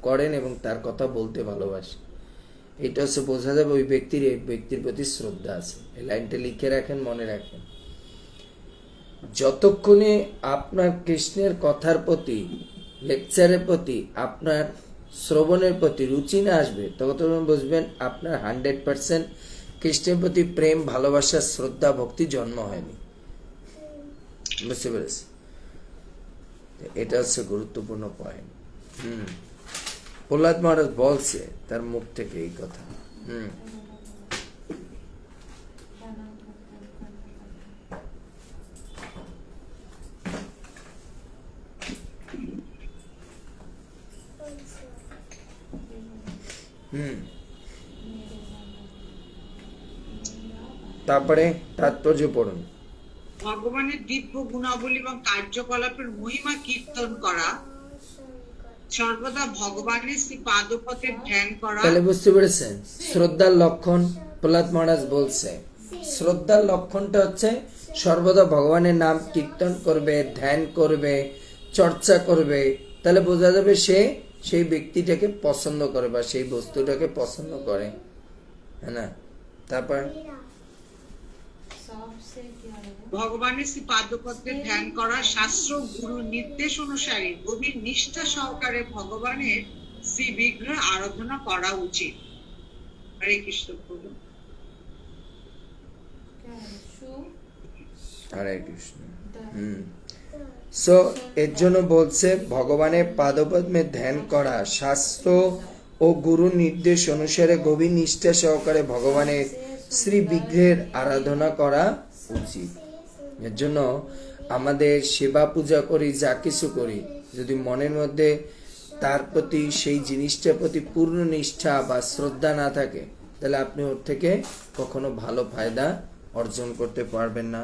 করেন এবং তার কথা বলতে ভালোবাসেন। এটা হচ্ছে বোঝা যাবে ওই ব্যক্তির প্রতি শ্রদ্ধা আছে। এই লাইনটা লিখে রাখেন, মনে রাখেন। যতক্ষণে আপনার কৃষ্ণের কথার প্রতি, লেকচারের প্রতি, আপনার শ্রবণের প্রতি রুচি না আসবে, ততক্ষণ বুঝবেন আপনার 100% কৃষ্ণের প্রতি প্রেম, ভালোবাসা, শ্রদ্ধা, ভক্তি জন্ম হয়নি। বুঝতে পেরেছি? এটা হচ্ছে গুরুত্বপূর্ণ পয়েন্ট। প্রহ্লাদ মহারাজ বলছে তার মুখ থেকে এই কথা। তারপরে তাৎপর্য পড়ুন। ভগবানের দিব্য গুণাবলী এবং কার্যকলাপের মহিমা কীর্তন করা, সর্বদা ভগবানের শ্রী পাদপথে ধ্যান করা। তাহলে বুঝতে পেরেছেন শ্রদ্ধার লক্ষণ প্রহ্লাদ মহারাজ বলছে। শ্রদ্ধার লক্ষণটা হচ্ছে সর্বদা ভগবানের নাম কীর্তন করবে, ধ্যান করবে, চর্চা করবে। তাহলে বোঝা যাবে সে সেই ব্যক্তিটাকে পছন্দ করে বা সেই বস্তুটাকে পছন্দ করে, হ্যাঁ না? তারপর ভগবানের শ্রী পাদপদ্মে ধ্যান করা, শাস্ত্র গুরু নির্দেশ অনুসারে গভীর নিষ্ঠা সহকারে ভগবানের শ্রী বিগ্রহ আরাধনা করা উচিত। হরে কৃষ্ণ। হরে কৃষ্ণ। সো এর জন্য বলছে ভগবানের পাদপদ্মে ধ্যান করা, শাস্ত্র ও গুরু নির্দেশ অনুসারে গভীর নিষ্ঠা সহকারে ভগবানের শ্রী বিগ্রহের আরাধনা করা উচিত। এর জন্য আমাদের সেবা পূজা করি, যা কিছু করি, যদি মনের মধ্যে তার প্রতি, সেই জিনিসটার প্রতি পূর্ণ নিষ্ঠা বা শ্রদ্ধা না থাকে, তাহলে আপনি ওর থেকে কখনো ভালো ফায়দা অর্জন করতে পারবেন না।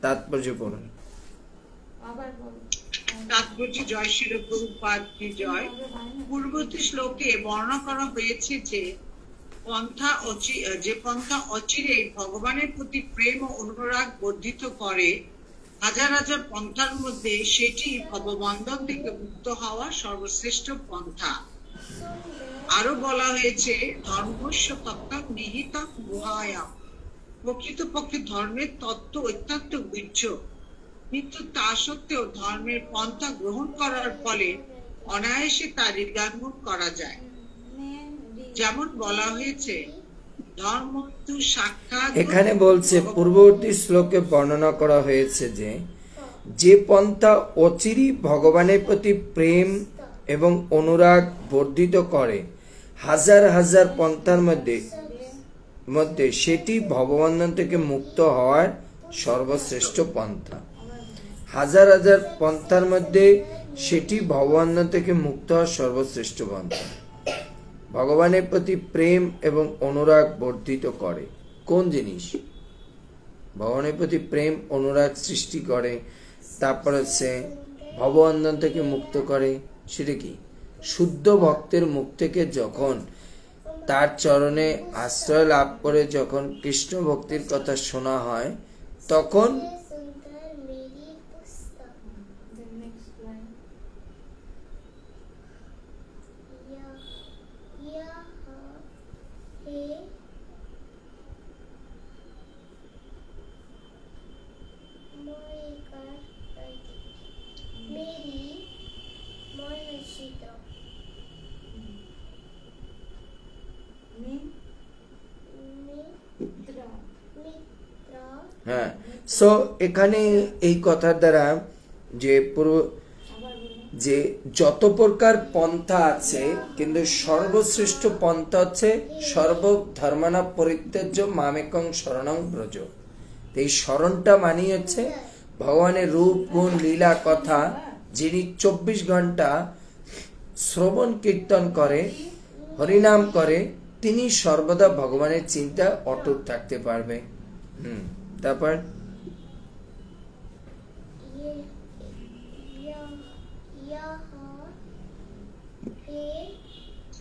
তাৎপর্য পড়ুন। তাৎপর্য জয় শিল প্রভুপাদ কি জয়। পূর্ববর্তী শ্লোকে বর্ণনা করা হয়েছে যে পন্থা অচিরে ভগবানের প্রতি প্রেম ও অনুরাগ বর্ধিত করে, হাজার হাজার পন্থার মধ্যে সেটি ভববন্ধন থেকে মুক্ত হওয়া সর্বশ্রেষ্ঠ পন্থা। আরো বলা হয়েছে ধর্মস্য তত্ত্ব নিহিতং গুহায়াম। প্রকৃতপক্ষে ধর্মের তত্ত্ব অত্যন্ত গুহ্য, কিন্তু তা সত্ত্বেও ধর্মের পন্থা গ্রহণ করার ফলে অনায়াসে তা হৃদয়ঙ্গম করা যায়। যেমন বলা হয়েছে ধর্ম তু সাক্ষাৎ। এখানে বলছে পূর্ববর্তী শ্লোকে বর্ণনা করা হয়েছে যে পন্থা অচিরই ভগবানের প্রতি প্রেম এবং অনুরাগ বর্ধিত করে, হাজার হাজার পন্থার মধ্যে সেটি ভববন্ধন থেকে মুক্ত হওয়ার সর্বশ্রেষ্ঠ পন্থা। হাজার হাজার পন্থার মধ্যে সেটি ভববন্ধন থেকে মুক্ত হওয়ার সর্বশ্রেষ্ঠ পন্থা। ভগবানের প্রতি প্রেম এবং অনুরাগ বর্ধিত করে কোন জিনিস? ভগবানের প্রতি প্রেম অনুরাগ সৃষ্টি করে, তারপর হচ্ছে ভববন্ধন থেকে মুক্ত করে। সেটা কি? শুদ্ধ ভক্তের মুখ থেকে যখন তার চরণে আশ্রয় লাভ করে যখন কৃষ্ণ ভক্তির কথা শোনা হয়, তখন হ্যাঁ, সো এখানে এই কথার দ্বারা যে যত প্রকার পন্থা আছে, কিন্তু সর্বশ্রেষ্ঠ পন্থা হচ্ছে সর্বধর্মানা পরিত্যাজ্য মামেকং শরণং ব্রজ। এই শরণটা মানি হচ্ছে ভগবানের রূপ গুণ লীলা কথা যিনি 24 ঘন্টা শ্রবণ কীর্তন করে, হরিনাম করে, তিনি সর্বদা ভগবানের চিন্তা অটুট থাকতে পারবে। তারপর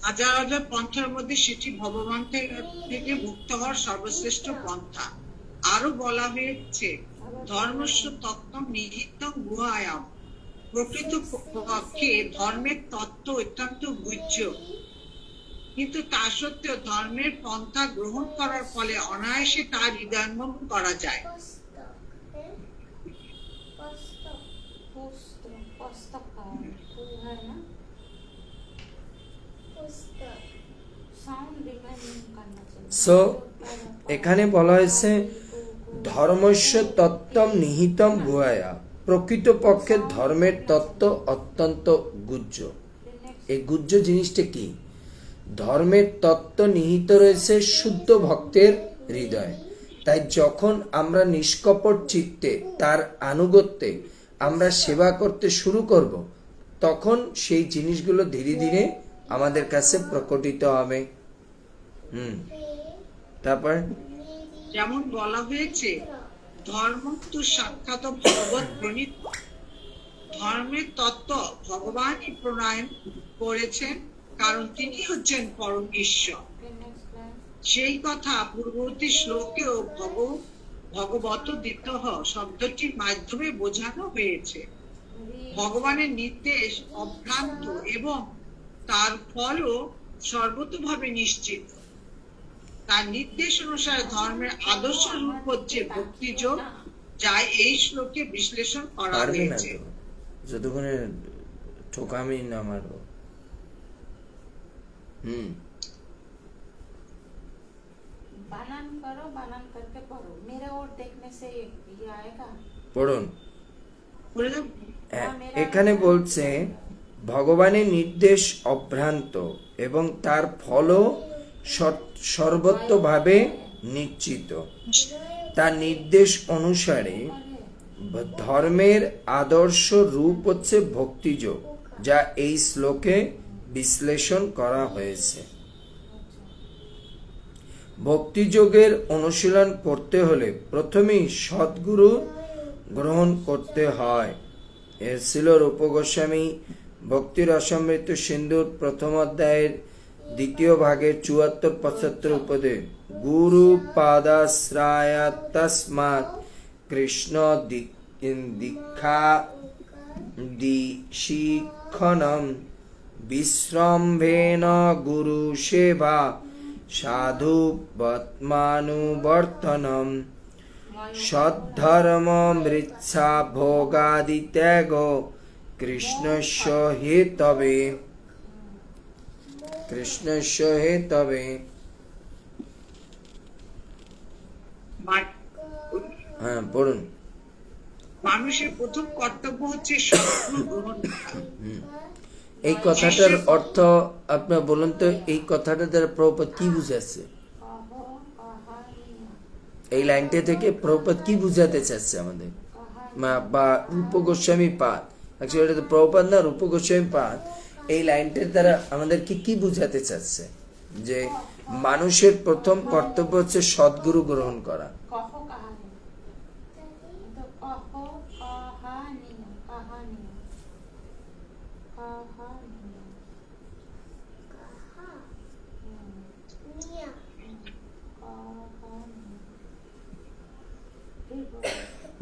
হাজার হাজার পন্থার মধ্যে সেটি ভগবান থেকে মুক্ত হওয়ার সর্বশ্রেষ্ঠ পন্থা। আরো বলা হয়েছে ধর্মস্য তত্ত্ব নিহিতং গুহায়াম। প্রকৃত পক্ষে ধর্মের তত্ত্ব অত্যন্ত গুহ্য, কিন্তু তা সত্ত্বেও ধর্মের পন্থা গ্রহণ করার ফলে অনায়াসে তার হৃদয়ঙ্গম করা যায়। पुस्तक का है ना, साउंड रिमाइंड करना चाहिए। সো এখানে বলা হয়েছে ধর্মস্য তত্ত্বম নিহিতম গুহায়া, প্রকৃতপক্ষে ধর্মের তত্ত্ব অত্যন্ত গুহ্য। এই গুহ্য জিনিসটা কি? ধর্মের তত্ত্ব নিহিত রয়েছে শুদ্ধ ভক্তের হৃদয়ে। তাই যখন আমরা নিষ্কপট চিত্তে তার আনুগত্যে আমরা সেবা করতে শুরু করব, তখন সেই জিনিসগুলো ধীরে ধীরে আমাদের কাছে প্রকটিত হবে। তারপর যেমন বলা হয়েছে, ধর্ম তো সাক্ষাৎ ভগবত প্রণীত, ধর্মের তত্ত্ব ভগবানই প্রণয়ন করেছেন, কারণ তিনি হচ্ছেন পরম ঈশ্বর। সেই কথা পূর্ববর্তী শ্লোকেও ভগবত দিতহ শব্দটির মাধ্যমে বোঝানো হয়েছে। ভগবানের নির্দেশ অভ্রান্ত এবং তার ফলও সর্বতোভাবে নিশ্চিত। তার নির্দেশ অনুসারে ধর্মের আদর্শ রূপ হচ্ছে ভক্তিযোগ, যা এই শ্লোকে বিশ্লেষণ করা হয়েছে। যতক্ষণে ঠোকামি না মারো। बानान करो, बानान करके पढ़ो, मेरे ओर देखने से ये आएगा। পড়ুন। এখানে বলছে ভগবানের নির্দেশ অভ্রান্ত এবং তার ফলও সর্বতোভাবে নিশ্চিত। তার নির্দেশ অনুসারে ধর্মের আদর্শ রূপ হচ্ছে ভক্তিযোগ, যা এই শ্লোকে বিশ্লেষণ করা হয়েছে। ভক্তিযোগের অনুশীলন করতে হলে প্রথমেই সদ্গুরু গ্রহণ করতে হয়। এর ছিল রূপ গোস্বামী ভক্তি রসামৃত সিন্ধুর প্রথম অধ্যায়ের দ্বিতীয় ভাগের ৭৪-৭৫ উপদেশ। গুরু পাদাশ্রয় তস্মাৎ কৃষ্ণ দীক্ষা শিক্ষণম বিশ্রম্ভেন গুরু সেবা সাধু বর্তমানুবর্তনম সদ্ধর্ম মৃচ্ছা ভোগাদি ত্যাগ কৃষ্ণস্য হেতবে। কৃষ্ণস্য হেতবে। হ্যাঁ, পড়ুন। মানুষের প্রথম কর্তব্য হচ্ছে সদ্গুরু গ্রহণ করা। এই কথাটার অর্থ আপনার বলুন তো, এই কথাটা দ্বারা প্রভুপাদ কি বুঝাচ্ছে? এই লাইনটা থেকে প্রভুপাদ কি বুঝাতে চাচ্ছে আমাদের, বা রূপ গোস্বামী পাদ, অ্যাকচুয়ালি এটা তো প্রভুপাদ না, রূপ গোস্বামী পাদ এই লাইনটার দ্বারা আমাদেরকে কি বুঝাতে চাচ্ছে? যে মানুষের প্রথম কর্তব্য হচ্ছে সদ্গুরু গ্রহণ করা।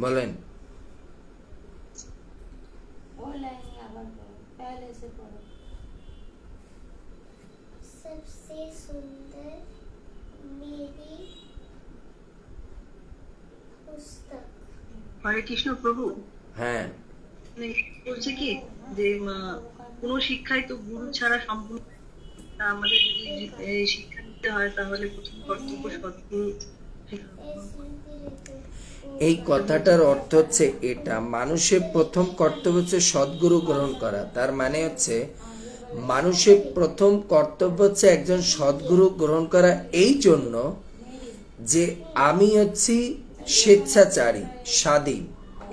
বলেন। सबसे सुंदर मेरी पुस्तक। হরে কৃষ্ণ প্রভু। হ্যাঁ, বলছে কি যে কোন শিক্ষাই তো গুরু ছাড়া সম্পূর্ণ। আমাদের যদি শিক্ষা নিতে হয় তাহলে প্রথম কর্তব্য সদ্গুরু। এই কথাটার অর্থ হচ্ছে এটা, মানুষের প্রথম কর্তব্য হচ্ছে সদ্গুরু গ্রহণ করা। তার মানে হচ্ছে মানুষের প্রথম কর্তব্য হচ্ছে একজন সদ্গুরু গ্রহণ করা, এই জন্য যে আমি হচ্ছি স্বেচ্ছাচারী, স্বাধীন।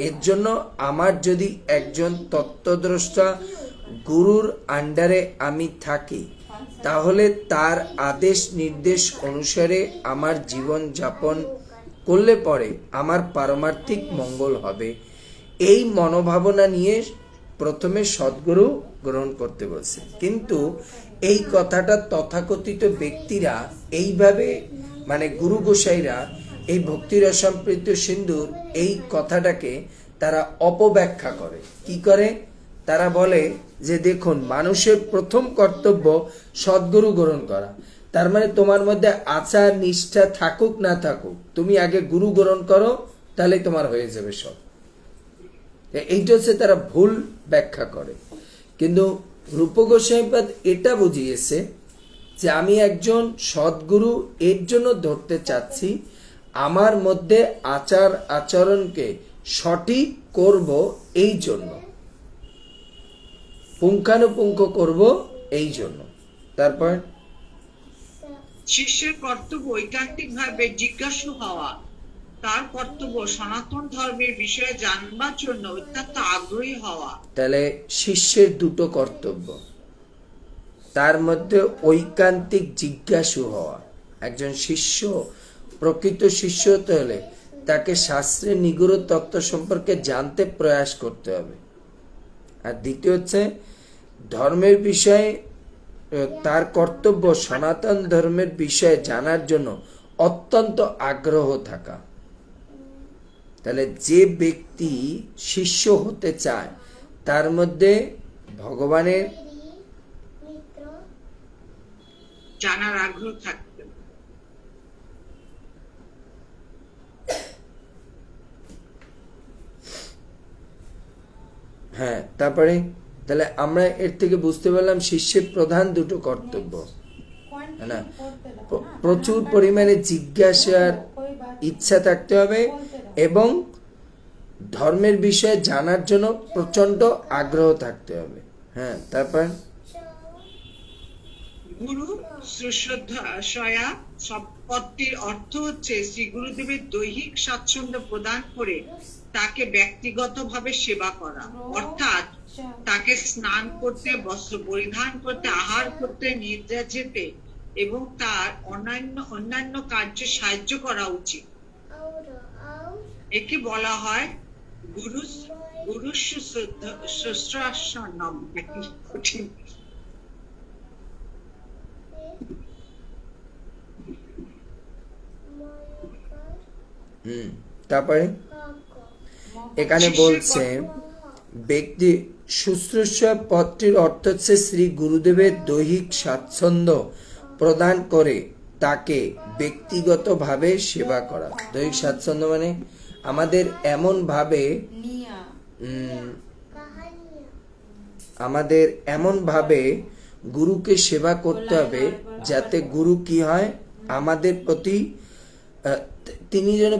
এর জন্য আমার যদি একজন তত্ত্বদ্রষ্টা গুরুর আন্ডারে আমি থাকি, তাহলে তার আদেশ নির্দেশ অনুসারে আমার জীবন যাপন করলে পরে আমার পারমার্থিক মঙ্গল হবে। এই মনোভাবনা নিয়ে প্রথমে সদ্গুরু গ্রহণ করতে বলছে। কিন্তু এই কথাটা তথাকথিত ব্যক্তিরা এইভাবে, মানে গুরু গোসাইরা এই ভক্তি রসামৃত সিন্ধুর এই কথাটাকে তারা অপব্যাখ্যা করে। কি করে? তারা বলে যে দেখুন, মানুষের প্রথম কর্তব্য সদ্গুরু গ্রহণ করা। তার মানে তোমার মধ্যে আচার নিষ্ঠা থাকুক না থাকুক, তুমি আগে গুরু গ্রহণ করো, তাহলে তোমার হয়ে যাবে সব। এইটা হচ্ছে তারা ভুল ব্যাখ্যা করে। কিন্তু রূপ গোস্বামীপাদ এটা বুঝিয়েছে যে আমি একজন সদ্গুরু এর জন্য ধরতে চাচ্ছি, আমার মধ্যে আচার আচরণকে সঠিক করব এই জন্য, পুঙ্খানুপুঙ্খ করব এই জন্য। তারপর শিষ্যের কর্তব্য ঐকান্তিক ভাবে জিজ্ঞাসু হওয়া, তার কর্তব্য সনাতন ধর্মের বিষয়ে জানবার জন্য অত্যন্ত আগ্রহী হওয়া। তাহলে শিষ্যের দুটো কর্তব্য, তার মধ্যে ঐকান্তিক জিজ্ঞাসু হওয়া। একজন শিষ্য প্রকৃত শিষ্য হতে হলে তাকে শাস্ত্রের নিগূঢ় তত্ত্ব সম্পর্কে জানতে প্রয়াস করতে হবে। আর দ্বিতীয় হচ্ছে ধর্মের বিষয়ে তার কর্তব্য সনাতন ধর্মের বিষয়ে জানার জন্য অত্যন্ত আগ্রহ থাকা। তাহলে যে ব্যক্তি শিষ্য হতে চায় তার মধ্যে ভগবানের মিত্র জানার আগ্রহ থাকবে। হ্যাঁ, তারপরে তাহলে আমরা এর থেকে বুঝতে পারলাম শিষ্যের প্রধান দুটো কর্তব্য, না প্রচুর পরিমাণে জিজ্ঞাসার ইচ্ছা থাকতে হবে এবং ধর্মের বিষয়ে জানার জন্য প্রচন্ড আগ্রহ থাকতে হবে। হ্যাঁ, তারপর গুরু শ্রদ্ধা পদটির অর্থ হচ্ছে শ্রী গুরুদেবের দৈহিক স্বাচ্ছন্দ্য প্রদান করে তাকে ব্যক্তিগতভাবে সেবা করা, অর্থাৎ তাকে স্নান করতে, বস্ত্র পরিধান করতে, আহার করতে, নিদ্রা যেতে এবং তার অন্যান্য কার্যে সাহায্য করা উচিত। একে বলা হয় গুরু শুশ্রূষাসনম। কঠিন। তারপরে এখানে বলছে ব্যক্তি শুশ্রূষা পদটির অর্থ হচ্ছে শ্রী গুরুদেবের দৈহিক স্বাচ্ছন্দ্য প্রদান করে তাকে ব্যক্তিগতভাবে সেবা করা। দৈহিক স্বাচ্ছন্দ্য মানে আমাদের এমন ভাবে গুরুকে সেবা করতে হবে যাতে গুরু কি হয় আমাদের প্রতি তিনি যেন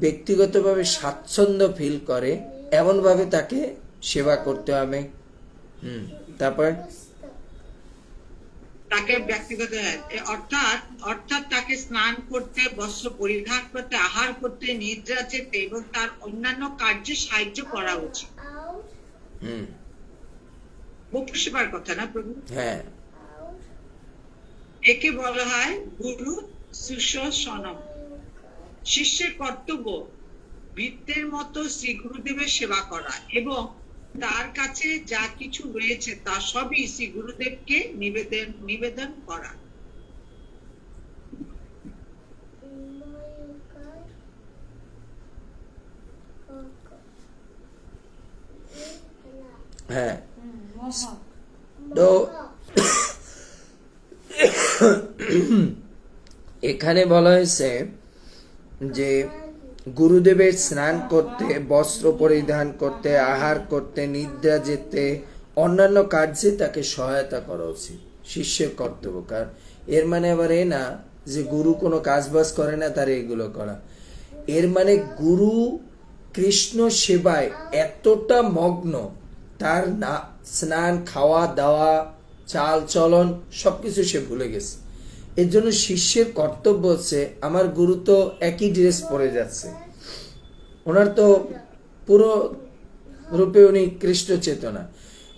ব্যক্তিগতভাবে স্বাচ্ছন্দ্য ফিল করে, এমন ভাবে তাকে সেবা করতে হবে। তারপর তাকে ব্যক্তিগত অর্থাৎ তাকে স্নান করতে, বস্ত্র পরিধান করতে, আহার করতে, নিদ্রা যেতে এবং তার অন্যান্য কার্যে সাহায্য করা উচিত। বক্তৃ সেবার কথা না প্রভু? হ্যাঁ, একে বলা হয় গুরু শুশ্রূষাসনম। শিষ্যের কর্তব্য ভৃত্যের মতো শ্রী গুরুদেবের সেবা করা এবং তার কাছে যা কিছু রয়েছে তা সবই শ্রী গুরুদেবকে নিবেদন করা। হ্যাঁ, তো এখানে বলা হয়েছে যে গুরুদেবের স্নান করতে, বস্ত্র পরিধান করতে, আহার করতে, নিদ্রা যেতে, অন্যান্য কার্যে তাকে সহায়তা করা উচিত, শিষ্যের কর্তব্য। কারণ এর মানে আবার এ না যে গুরু কোনো কাজ বাজ করে না তার এগুলো করা। এর মানে গুরু কৃষ্ণ সেবায় এতটা মগ্ন, তার না স্নান, খাওয়া দাওয়া, চাল চলন সবকিছু সে ভুলে গেছে। এর জন্য শিষ্যের কর্তব্য হচ্ছে, আমার গুরু তো একই ড্রেস পরে যাচ্ছে, ওনার তো পুরো রূপে উনি কৃষ্ণ চেতনা,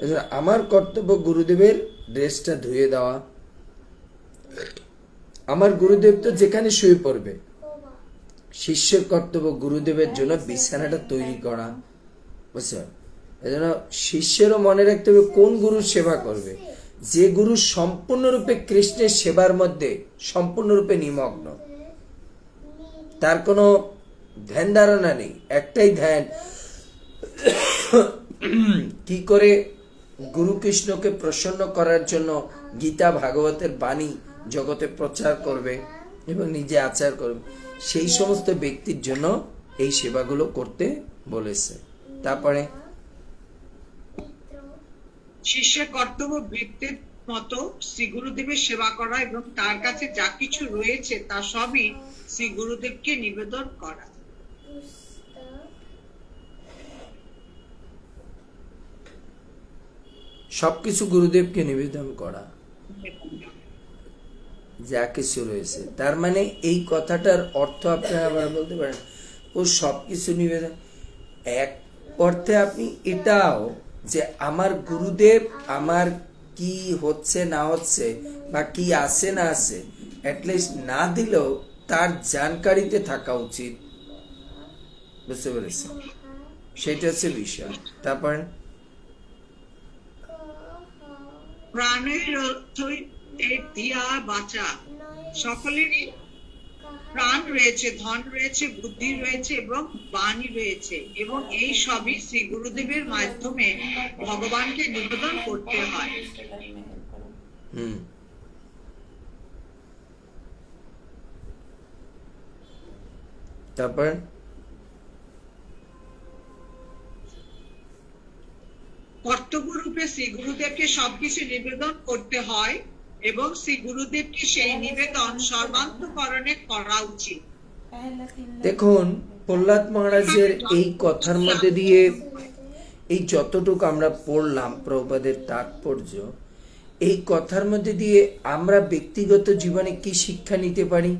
এজন্য আমার কর্তব্য গুরুদেবের ড্রেসটা ধুয়ে দেওয়া। আমার গুরুদেব তো যেখানে শুয়ে পড়বে, শিষ্যের কর্তব্য গুরুদেবের জন্য বিছানাটা তৈরি করা, বুঝছেন? এজন্য শিষ্যেরও মনে রাখতে হবে কোন গুরু সেবা করবে, যে গুরু সম্পূর্ণরূপে কৃষ্ণের সেবার মধ্যে সম্পূর্ণরূপে নিমগ্ন, তার কোনো ধ্যান ধারণা নেই, একটাই ধ্যান কি করে গুরু কৃষ্ণকে প্রসন্ন করার জন্য গীতা ভাগবতের বাণী জগতে প্রচার করবে এবং নিজে আচার করবে, সেই সমস্ত ব্যক্তির জন্য এই সেবাগুলো করতে বলেছে। তারপরে শিষ্যের কর্তব্য বৃত্তের মতো শ্রী গুরুদেবের সেবা করা এবং তার কাছে যা কিছু রয়েছে তা সবই শ্রী গুরুদেবকে নিবেদন করা। সবকিছু গুরুদেবকে নিবেদন করা, যা কিছু রয়েছে। তার মানে এই কথাটার অর্থ আপনারা আবার বলতে পারেন ও সবকিছু নিবেদন, এক অর্থে আপনি এটাও যে আমার গুরুদেব আমার কি হচ্ছে না হচ্ছে বা কি আছে না আছে অ্যাটলিস্ট না দিলেও তার জানকারিতে থাকা উচিত, বুঝতে পেরেছি? সেটা হচ্ছে বিষয়। তারপর প্রাণের অর্থই দিয়া বাঁচা। সকলেরই প্রাণ রয়েছে, ধন রয়েছে, বুদ্ধি রয়েছে এবং বাণী রয়েছে, এবং এই সবই শ্রী গুরুদেবের মাধ্যমে ভগবানকে নিবেদন করতে হয়। তারপর কর্তব্য রূপে শ্রী গুরুদেবকে সবকিছু নিবেদন করতে হয় এবং শ্রী গুরুদেবকে সেই নিবেদন সর্বান্তকরণে করা উচিত। দেখুন, প্রহ্লাদ মহারাজের এই কথার মধ্যে দিয়ে এই যতটুকু আমরা পড়লাম প্রভুপাদের তাৎপর্য, এই কথার মধ্যে দিয়ে আমরা ব্যক্তিগত জীবনে কি শিক্ষা নিতে পারি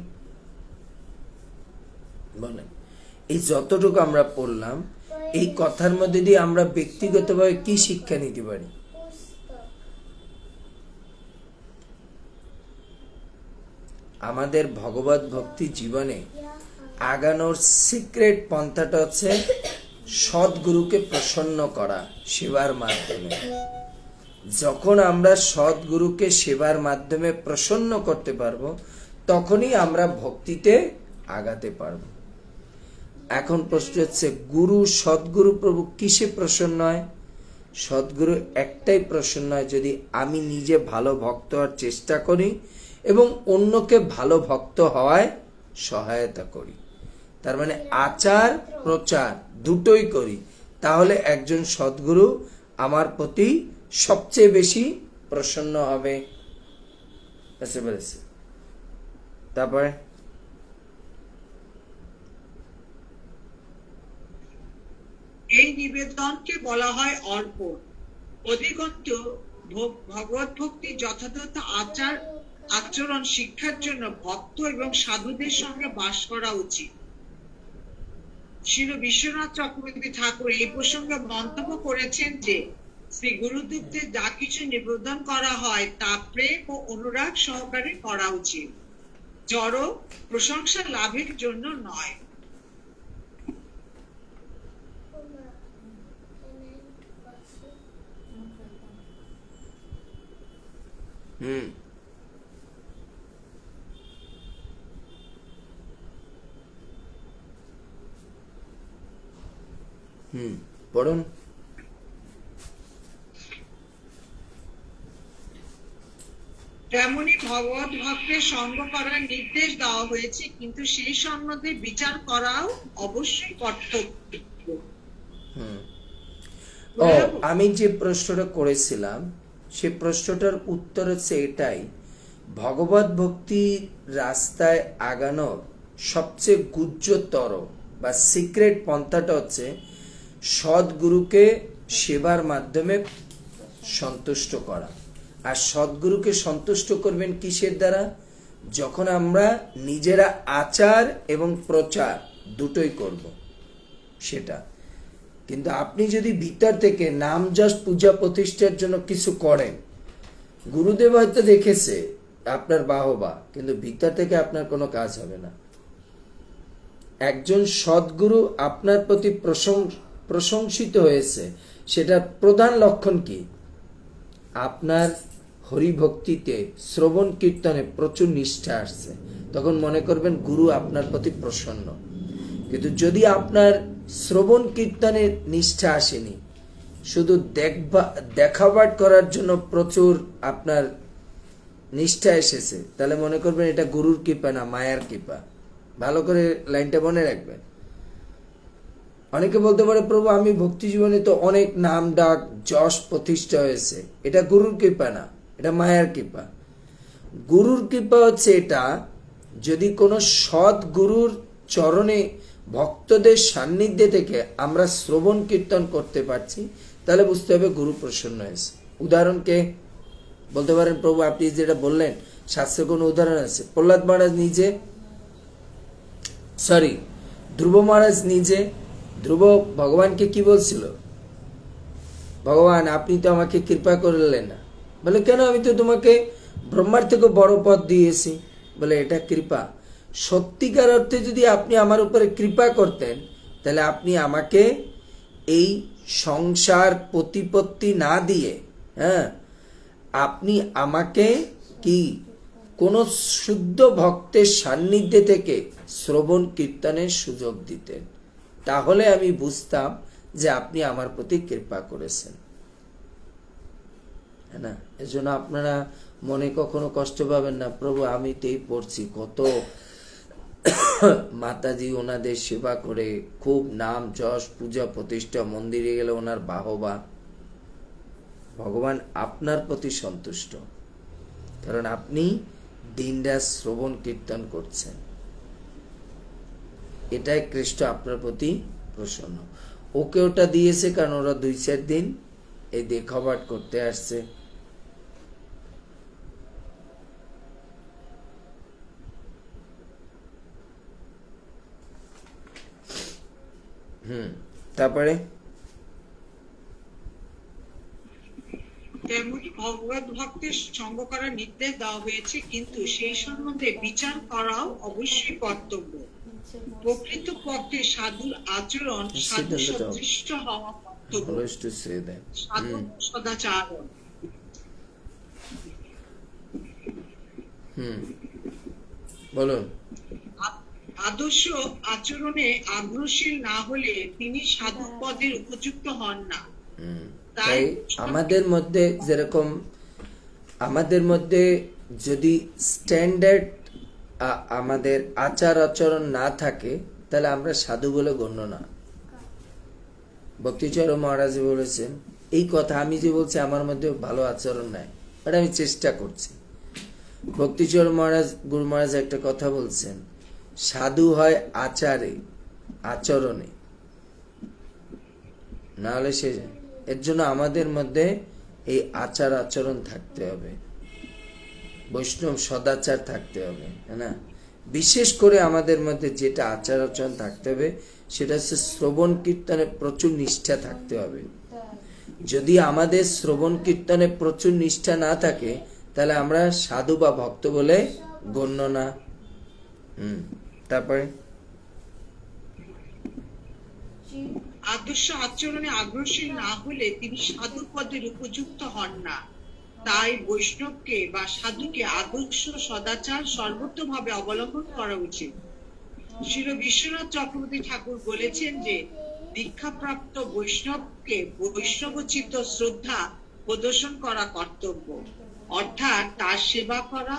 বলেন? এই যতটুকু আমরা পড়লাম এই কথার মধ্যে দিয়ে আমরা ব্যক্তিগতভাবে কি শিক্ষা নিতে পারি? আমাদের ভগবত ভক্তি জীবনে আগানোর সিক্রেট পন্থাটা হচ্ছে সদ্গুরুকে প্রসন্ন করা সেবার মাধ্যমে। যখন আমরা সদ্গুরুকে সেবার মাধ্যমে প্রসন্ন করতে পারবো তখনই আমরা ভক্তিতে আগাতে পারবো। এখন প্রশ্ন হচ্ছে, গুরু সদ্গুরু প্রভু কিসে প্রসন্ন হয়? সদ্গুরু একটাই প্রসন্ন হয় যদি আমি নিজে ভালো ভক্ত হওয়ার চেষ্টা করি এবং অন্যকে ভালো ভক্ত হওয়ায় সহায়তা করি। তার মানে আচার প্রচার দুটোই করি, তাহলে একজন সদ্গুরু আমার প্রতি সবচেয়ে বেশি প্রসন্ন হবে। বুঝতে পেরেছি? তারপরে এই নিবেদনকে বলা হয় অর্পণ। অধিকন্তু ভগবত ভক্তি যথাযথ আচরণ শিক্ষার জন্য ভক্ত এবং সাধুদের সঙ্গে বাস করা উচিত। শ্রী বিশ্বনাথ চক্রবর্তী ঠাকুর এই প্রসঙ্গে মন্তব্য করেছেন যে শ্রী গুরুদেবকে যা কিছু নিবেদন করা হয় তা প্রেম ও অনুরাগ সহকারে করা উচিত, জড় প্রশংসা লাভের জন্য নয়। পড়ুন। তেমনি ভগবত ভক্তের সঙ্গ করার নির্দেশ দেওয়া হয়েছে, কিন্তু সেই সম্বন্ধে বিচার করাও অবশ্যই কর্তব্য। আমি যে প্রশ্নটা করেছিলাম সে প্রশ্নটার উত্তর হচ্ছে এটাই, ভগবত ভক্তির রাস্তায় আগানোর সবচেয়ে গুহ্যতর বা সিক্রেট পন্থাটা হচ্ছে সদ্গুরুকে সেবার মাধ্যমে সন্তুষ্ট করা। আর সদ্গুরুকে সন্তুষ্ট করবেন কিসের দ্বারা? যখন আমরা নিজেরা আচার এবং প্রচার দুটোই করব সেটা। কিন্তু আপনি যদি ভিতর থেকে নাম যশ পূজা প্রতিষ্ঠার জন্য কিছু করেন, গুরুদেব হয়তো দেখেছে আপনার বাহবা, কিন্তু ভিতর থেকে আপনার কোনো কাজ হবে না। একজন সদ্গুরু আপনার প্রতি প্রশংসিত হয়েছে, সেটার প্রধান লক্ষণ কি? আপনার হরিভক্তিতে শ্রবণ কীর্তনে প্রচুর নিষ্ঠা আসছে, তখন মনে করবেন গুরু আপনার প্রতি প্রসন্ন। কিন্তু যদি আপনার শ্রবণ কীর্তনের নিষ্ঠা আসেনি, শুধু দেখাবার করার জন্য প্রচুর আপনার নিষ্ঠা এসেছে, তাহলে মনে করবেন এটা গুরুর কৃপা না মায়ার কৃপা। ভালো করে লাইনটা মনে রাখবেন। অনেকে বলতে পারে প্রভু আমি ভক্তি জীবনে তো অনেক নাম ডাক যশ প্রতিষ্ঠা হয়েছে, এটা গুরুর কৃপা না, এটা মায়ার কৃপা। গুরুর কৃপা হচ্ছে এটা, যদি কোনো সৎ গুরুর চরণে ভক্তদের সান্নিধ্যে থেকে আমরা শ্রবণ কীর্তন করতে পারছি, তাহলে বুঝতে হবে গুরু প্রসন্ন হয়েছে। উদাহরণকে বলতে পারেন প্রভু আপনি যেটা বললেন শাস্ত্রে কোনো উদাহরণ আছে? প্রহ্লাদ মহারাজ নিজে, ধ্রুব মহারাজ নিজে, ধ্রুব ভগবানকে কি বলছিল? ভগবান আপনি তো আমাকে কৃপা করলেন না। বলে কেন? আমি তো তোমাকে ব্রহ্মার থেকে বড় পদ দিয়েছি। বলে এটা কৃপা? সত্যিকার অর্থে যদি আপনি আমার উপরে কৃপা করতেন, তাহলে আপনি আমাকে এই সংসার প্রতিপত্তি না দিয়ে, আপনি আমাকে কি কোন শুদ্ধ ভক্তের সান্নিধ্যে থেকে শ্রবণ কীর্তনের সুযোগ দিতেন, তাহলে আমি বুঝতাম যে আপনি আমার প্রতি কৃপা করেছেন। হ্যাঁ না? এজন্য আপনারা মনে কখনো কষ্ট পাবেন না, প্রভু আমি তো এই পড়ছি, কত মাতাজি ওনাদের সেবা করে, খুব নাম যশ পূজা প্রতিষ্ঠা, মন্দিরে গেলে ওনার বাহবা। ভগবান আপনার প্রতি সন্তুষ্ট, কারণ আপনি দিনরাত শ্রবণ কীর্তন করছেন। এটাই কৃষ্ণ আপনার প্রতি প্রসন্ন। ওকে ওটা দিয়েছে কারণ ওরা 2-4 দিন এই দেখাবাট করতে আসছে। তারপরে তেমনি ভগবত ভক্তের সঙ্গ করার নির্দেশ দেওয়া হয়েছে, কিন্তু সেই সম্বন্ধে বিচার করাও অবশ্যই কর্তব্য। প্রকৃত পক্ষে সাধুর আচরণ সাধু সদৃষ্ট হওয়া কর্তব্য, সাধু সদাচারণ। বলুন। আদর্শ আচরণে আগ্রহশীল না হলে তিনি সাধু পদের উপযুক্ত হন না। তাই আমাদের মধ্যে যেরকম, আমাদের মধ্যে যদি স্ট্যান্ডার্ড আমাদের আচার আচরণ না থাকে, তাহলে আমরা সাধু বলে গণ্য না। ভক্তিচরণ মহারাজ বলেছেন এই কথা, আমি যে বলছি আমার মধ্যে ভালো আচরণ নাই, এটা আমি চেষ্টা করছি। ভক্তিচরণ মহারাজ, গুরু মহারাজ একটা কথা বলছেন, সাধু হয় আচারে, আচরণে, না হলে সে। এর জন্য আমাদের মধ্যে এই আচার আচরণ থাকতে হবে, বৈষ্ণব সদাচার থাকতে হবে, না? বিশেষ করে আমাদের মধ্যে যেটা আচার আচরণ থাকতে হবে সেটা হচ্ছে শ্রবণ কীর্তনে প্রচুর নিষ্ঠা থাকতে হবে। যদি আমাদের শ্রবণ কীর্তনে প্রচুর নিষ্ঠা না থাকে, তাহলে আমরা সাধু বা ভক্ত বলে গণ্য না। তারপরে আদর্শ আচরণে আগ্রহশীল না হলে তিনি সাধু পদের উপযুক্ত হন না। তাই বৈষ্ণবকে বা সাধুকে আদর্শ সদাচার সর্বোত্তমভাবে অবলম্বন করা উচিত। শ্রী বিশ্বনাথ চক্রবর্তী ঠাকুর বলেছেন যে দীক্ষাপ্রাপ্ত বৈষ্ণবকে বৈষ্ণবোচিত শ্রদ্ধা প্রদর্শন করা কর্তব্য, অর্থাৎ তার সেবা করা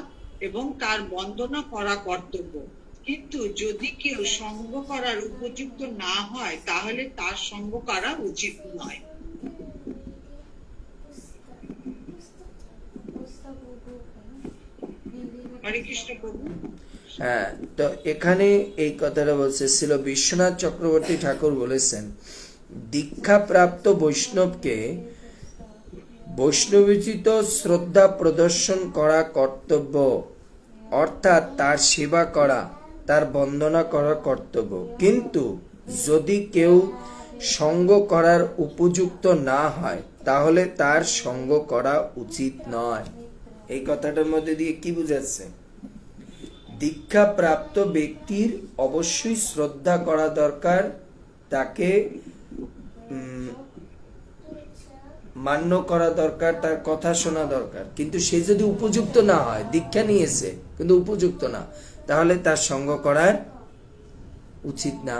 এবং তার বন্দনা করা কর্তব্য। কিন্তু যদি কেউ সঙ্গ করার উপযুক্ত না হয়, তাহলে তার সঙ্গ করা উচিত নয়। হরে কৃষ্ণ প্রভু। হ্যাঁ, তো এখানে এই কথাটা বলছে, ছিল বিশ্বনাথ চক্রবর্তী ঠাকুর বলেছেন দীক্ষাপ্রাপ্ত বৈষ্ণবকে বৈষ্ণবোচিত শ্রদ্ধা প্রদর্শন করা কর্তব্য, অর্থাৎ তার সেবা করা, তার বন্দনা করা কর্তব্য। কিন্তু যদি কেউ সঙ্গ করার উপযুক্ত না হয়, তাহলে তার সঙ্গ করা উচিত নয়। এই কথাটার মধ্যে দিয়ে কি বুঝাচ্ছে? দীক্ষাপ্রাপ্ত ব্যক্তির অবশ্যই শ্রদ্ধা করা দরকার, তাকে মান্য করা দরকার, তার কথা শোনা দরকার। কিন্তু সে যদি উপযুক্ত না হয়, দীক্ষা নিয়েছে কিন্তু উপযুক্ত না, তাহলে তার সঙ্গ করার উচিত না।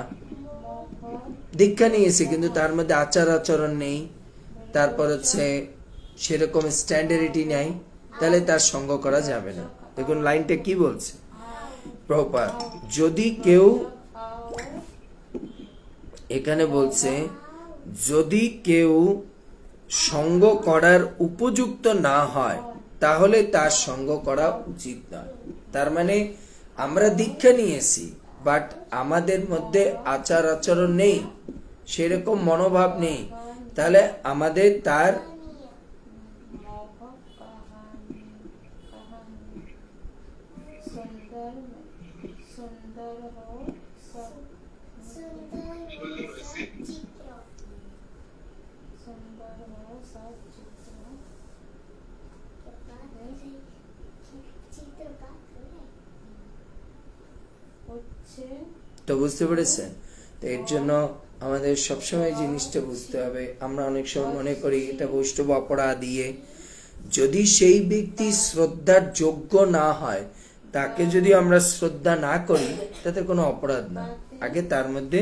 দীক্ষা নিয়েছে কিন্তু তার মধ্যে আচার আচরণ নেই, তারপর হচ্ছে সেরকম স্ট্যান্ডার্ডিটি নাই, তাহলে তার সঙ্গ করা যাবে না। দেখুন লাইনটা কি বলছে প্রভুপাদ, যদি কেউ এখানে বলছে যদি কেউ সঙ্গ করার উপযুক্ত না হয় তাহলে তার সঙ্গ করা উচিত নয়। তার মানে আমরা দীক্ষা নিয়েছি, বাট আমাদের মধ্যে আচার আচরণ নেই, সেরকম মনোভাব নেই, তাহলে আমাদের তার তো বুঝতে পেরেছেন? তো এর জন্য আমাদের সবসময় জিনিসটা বুঝতে হবে। আমরা অনেক সময় মনে করি এটা বৈষ্ণব অপরাধ দিয়ে, যদি সেই ব্যক্তি শ্রদ্ধার যোগ্য না হয়, তাকে যদি আমরা শ্রদ্ধা না করি তাতে কোনো অপরাধ না, আগে তার মধ্যে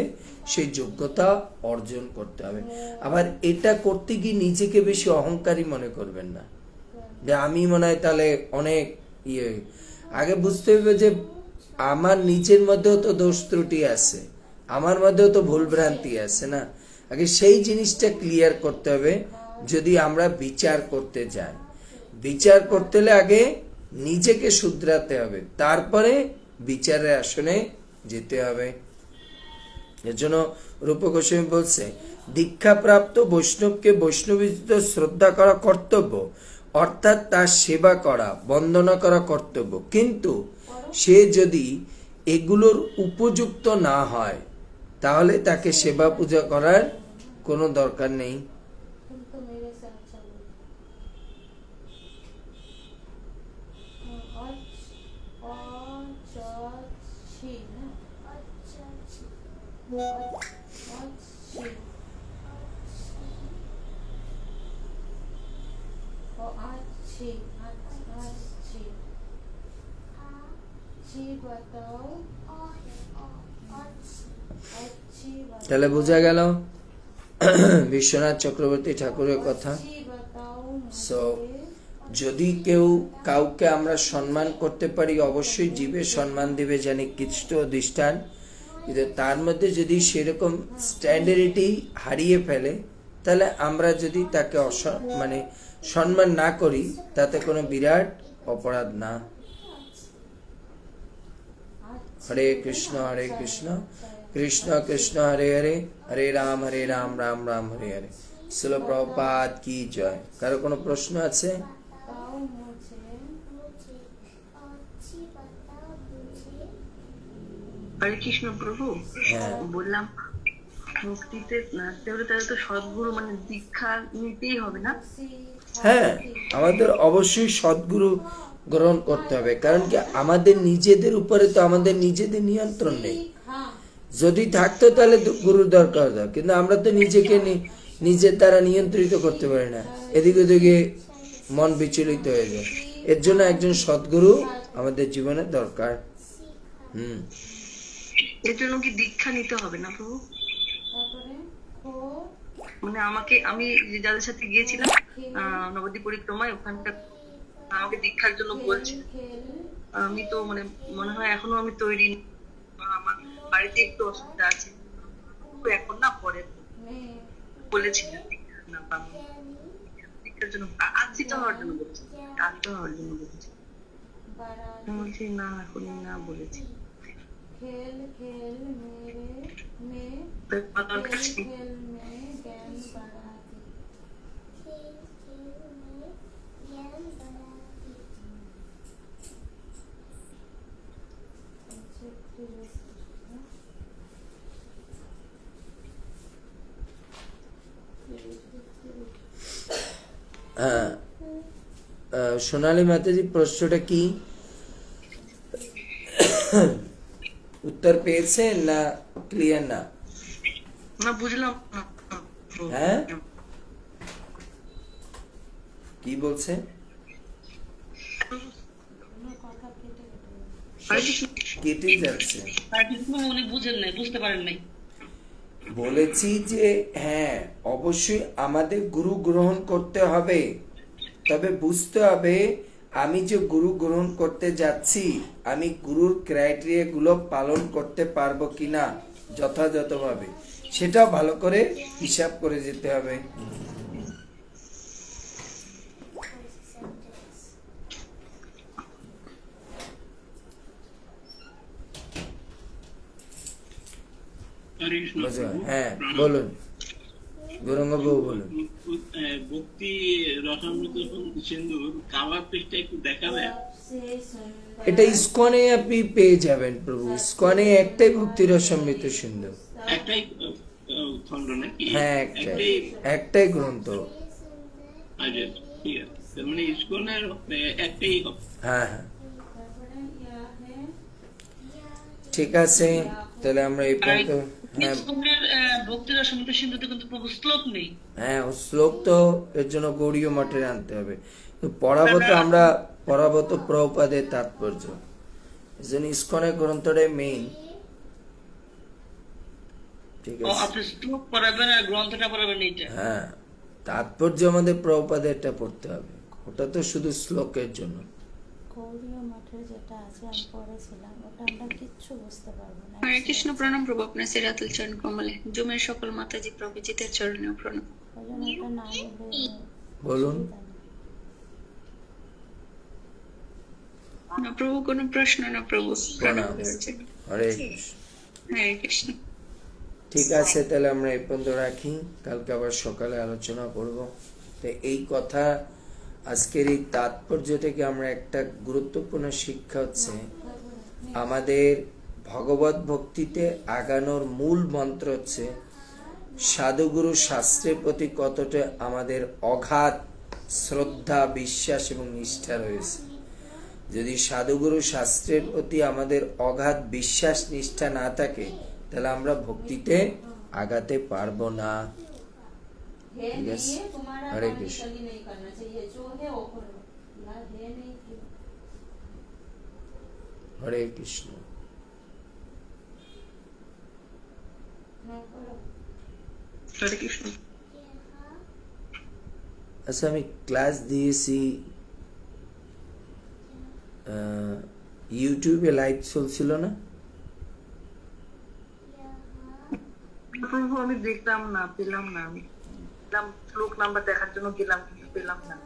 সেই যোগ্যতা অর্জন করতে হবে। আবার এটা করতে গিয়ে নিজেকে বেশি অহংকারী মনে করবেন না যে আমি মনে হয় তাহলে অনেক আগে বুঝতে হবে যে আমার নিজের মধ্যেও তো দোষ ত্রুটি আছে, আমার মধ্যেও তো ভুল ভ্রান্তি আছে না, আগে সেই জিনিসটা ক্লিয়ার করতে হবে। যদি আমরা বিচার করতে যাই, বিচার করতে হলে আগে নিজেকে শুধরাতে হবে, তারপরে বিচারের আসনে যেতে হবে। এর জন্য রূপ গোস্বামী বলছে দীক্ষাপ্রাপ্ত বৈষ্ণবকে বৈষ্ণবিত শ্রদ্ধা করা কর্তব্য, অর্থাৎ তার সেবা করা, বন্দনা করা কর্তব্য। কিন্তু সে যদি এগুলোর উপযুক্ত না হয় তাহলে তাকে সেবা পূজা করার কোনো দরকার নেই। তাহলে বোঝা গেল বিশ্বনাথ চক্রবর্তী ঠাকুরের কথা। সো যদি কেউ কাউকে আমরা সম্মান করতে পারি, অবশ্যই জীবের সম্মান দিবে জানি কৃষ্ট অধিষ্ঠান, কিন্তু তার মধ্যে যদি সেরকম স্ট্যান্ডার্ডিটি হারিয়ে ফেলে তাহলে আমরা যদি তাকে মানে সম্মান না করি তাতে কোনো বিরাট অপরাধ না। হরে কৃষ্ণ কৃষ্ণ কৃষ্ণ হরে হরে, হরে রাম রাম রাম হরে হরে। শিল প্রভুপাদ কি জয়। কারো কোনো প্রশ্ন আছে? হরে কৃষ্ণ প্রভু। বললাম মুক্তিতে নাচতে হলে তাহলে তো সদ্গুরু মানে দীক্ষা নিতেই হবে না? হ্যাঁ, আমাদের অবশ্যই সদ্গুরু গ্রহণ করতে হবে, কারণ কি আমাদের নিজেদের উপরে তো আমাদের নিজেদের নিয়ন্ত্রণ নেই। যদি থাকতো তাহলে গুরুর দরকার হতো, কিন্তু আমরা তো নিজেকে নিজের দ্বারা নিয়ন্ত্রিত করতে পারি না, এদিকে ওদিকে মন বিচলিত হয়ে যায়। এর জন্য একজন সদ্গুরু আমাদের জীবনে দরকার। এর জন্য কি দীক্ষা নিতে হবে না প্রভু? মানে আমি যাদের সাথে গিয়েছিলাম নবদ্বীপ পরিক্রমায়, ওখানকার আমাকে দীক্ষার জন্য বলছে, আমি তো মানে মনে হয় এখনো আমি তৈরি, আমার বাড়িতে একটু অসুবিধা আছে, এখন না পরে বলেছিলেন দীক্ষার জন্য আর্জিত হওয়ার জন্য বলছি, বলছি না এখনই না বলেছি। সোনালী মাতাজি প্রশ্নটা কি উত্তর পেয়েছেন না ক্লিয়ার না? বুঝলাম। হ্যাঁ কি বলছে? কেটে যাচ্ছে। বুঝতে পারেন নাই? বলেছি যে হ্যাঁ অবশ্যই আমাদের গুরু গ্রহণ করতে হবে, তবে বুঝতে হবে আমি যে গুরু গ্রহণ করতে যাচ্ছি আমি গুরুর ক্রাইটেরিয়া গুলো পালন করতে পারবো কিনা যথাযথভাবে, সেটা ভালো করে হিসাব করে যেতে হবে। হ্যাঁ বলুন গৌরাঙ্গ বাবু বলুন। ভক্তি রসামৃত সিন্ধুর কাভার পেজটা একটু দেখাবেন? এটা ইসকনে আপনি পেয়ে যাবেন প্রভু। ইসকনে একটাই ভক্তি রসামৃত সিন্ধু, একটাই খণ্ড নাকি? হ্যাঁ একটাই গ্রন্থ। আচ্ছা ঠিক আছে, মানে ইসকনের একটাই হবে। হ্যাঁ হ্যাঁ ঠিক আছে, তাহলে আমরা এই পর্যন্ত। ভক্তি রসামৃত সিন্ধুতে কিন্তু প্রভু শ্লোক নেই। হ্যাঁ শ্লোক তো এর জন্য গৌড়ীয় মঠে আনতে হবে। পরাবত প্রভুপাদের তাৎপর্য, এই জন্য ইসকনের গ্রন্থটাই মেইন। ঠিক আছে, শ্লোক পড়াবেন আর গ্রন্থটা পড়াবেন, এইটা হ্যাঁ তাৎপর্য আমাদের প্রভুপাদেরটা পড়তে হবে, ওটা তো শুধু শ্লোকের জন্য। গৌড়ীয় মঠের যেটা আছে আমি পড়েছিলাম, ওটা আমরা কিচ্ছু বুঝতে পারবো না। হরে কৃষ্ণ, প্রণাম প্রভু আপনার সিরাতুল চরণ কমলে, জুমের সকল মাতাজি প্রভুজিতের চরণেও প্রণাম। ওটা না বলুন না প্রভু, কোনো প্রশ্ন না প্রভু। হরে কৃষ্ণ। ঠিক আছে, তাহলে আমরা এই পর্যন্ত রাখি, কালকে আবার সকালে আলোচনা করব। তো এই কথা, আজকের এই তাৎপর্য থেকে আমরা একটা গুরুত্বপূর্ণ শিক্ষা হচ্ছে, আমাদের ভগবত ভক্তিতে আগানোর মূল মন্ত্র হচ্ছে সাধুগুরু শাস্ত্রের প্রতি কতটা আমাদের অগাধ শ্রদ্ধা, বিশ্বাস এবং নিষ্ঠা রয়েছে। যদি সাধুগুরু শাস্ত্রের প্রতি আমাদের অগাধ বিশ্বাস নিষ্ঠা না থাকে, তাহলে আমরা ভক্তিতে আগাতে পারবো না। ঠিক আছে, হরে কৃষ্ণ। হরে কৃষ্ণ। হরে কৃষ্ণ। আচ্ছা, আমি ক্লাস দিয়েছি, ইউটিউবে লাইভ চলছিল না? প্রভু আমি দেখলাম না, পেলাম না। আমি শ্লোক নাম্বার দেখার জন্য গেলাম, কিন্তু পেলাম না।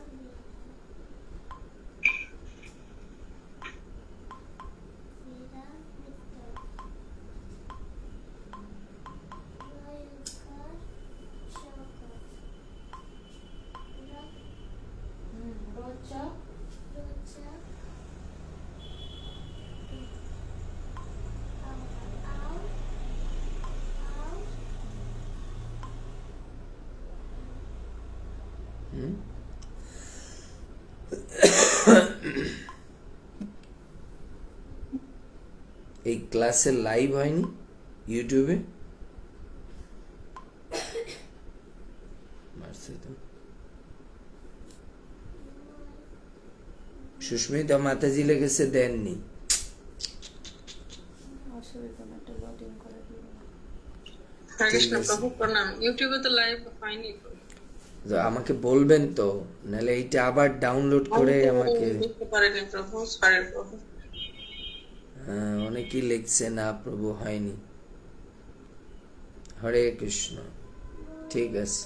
এই ক্লাসের লাইভ হয়নি ইউটিউবে? সুস্মিতা মাতাজি লিখেছে দেননি। আমাকে বলবেন তো, নাহলে এইটা আবার ডাউনলোড করে আমাকে। অনেকেই লিখছে না প্রভু হয়নি। হরে কৃষ্ণ। ঠিক আছে।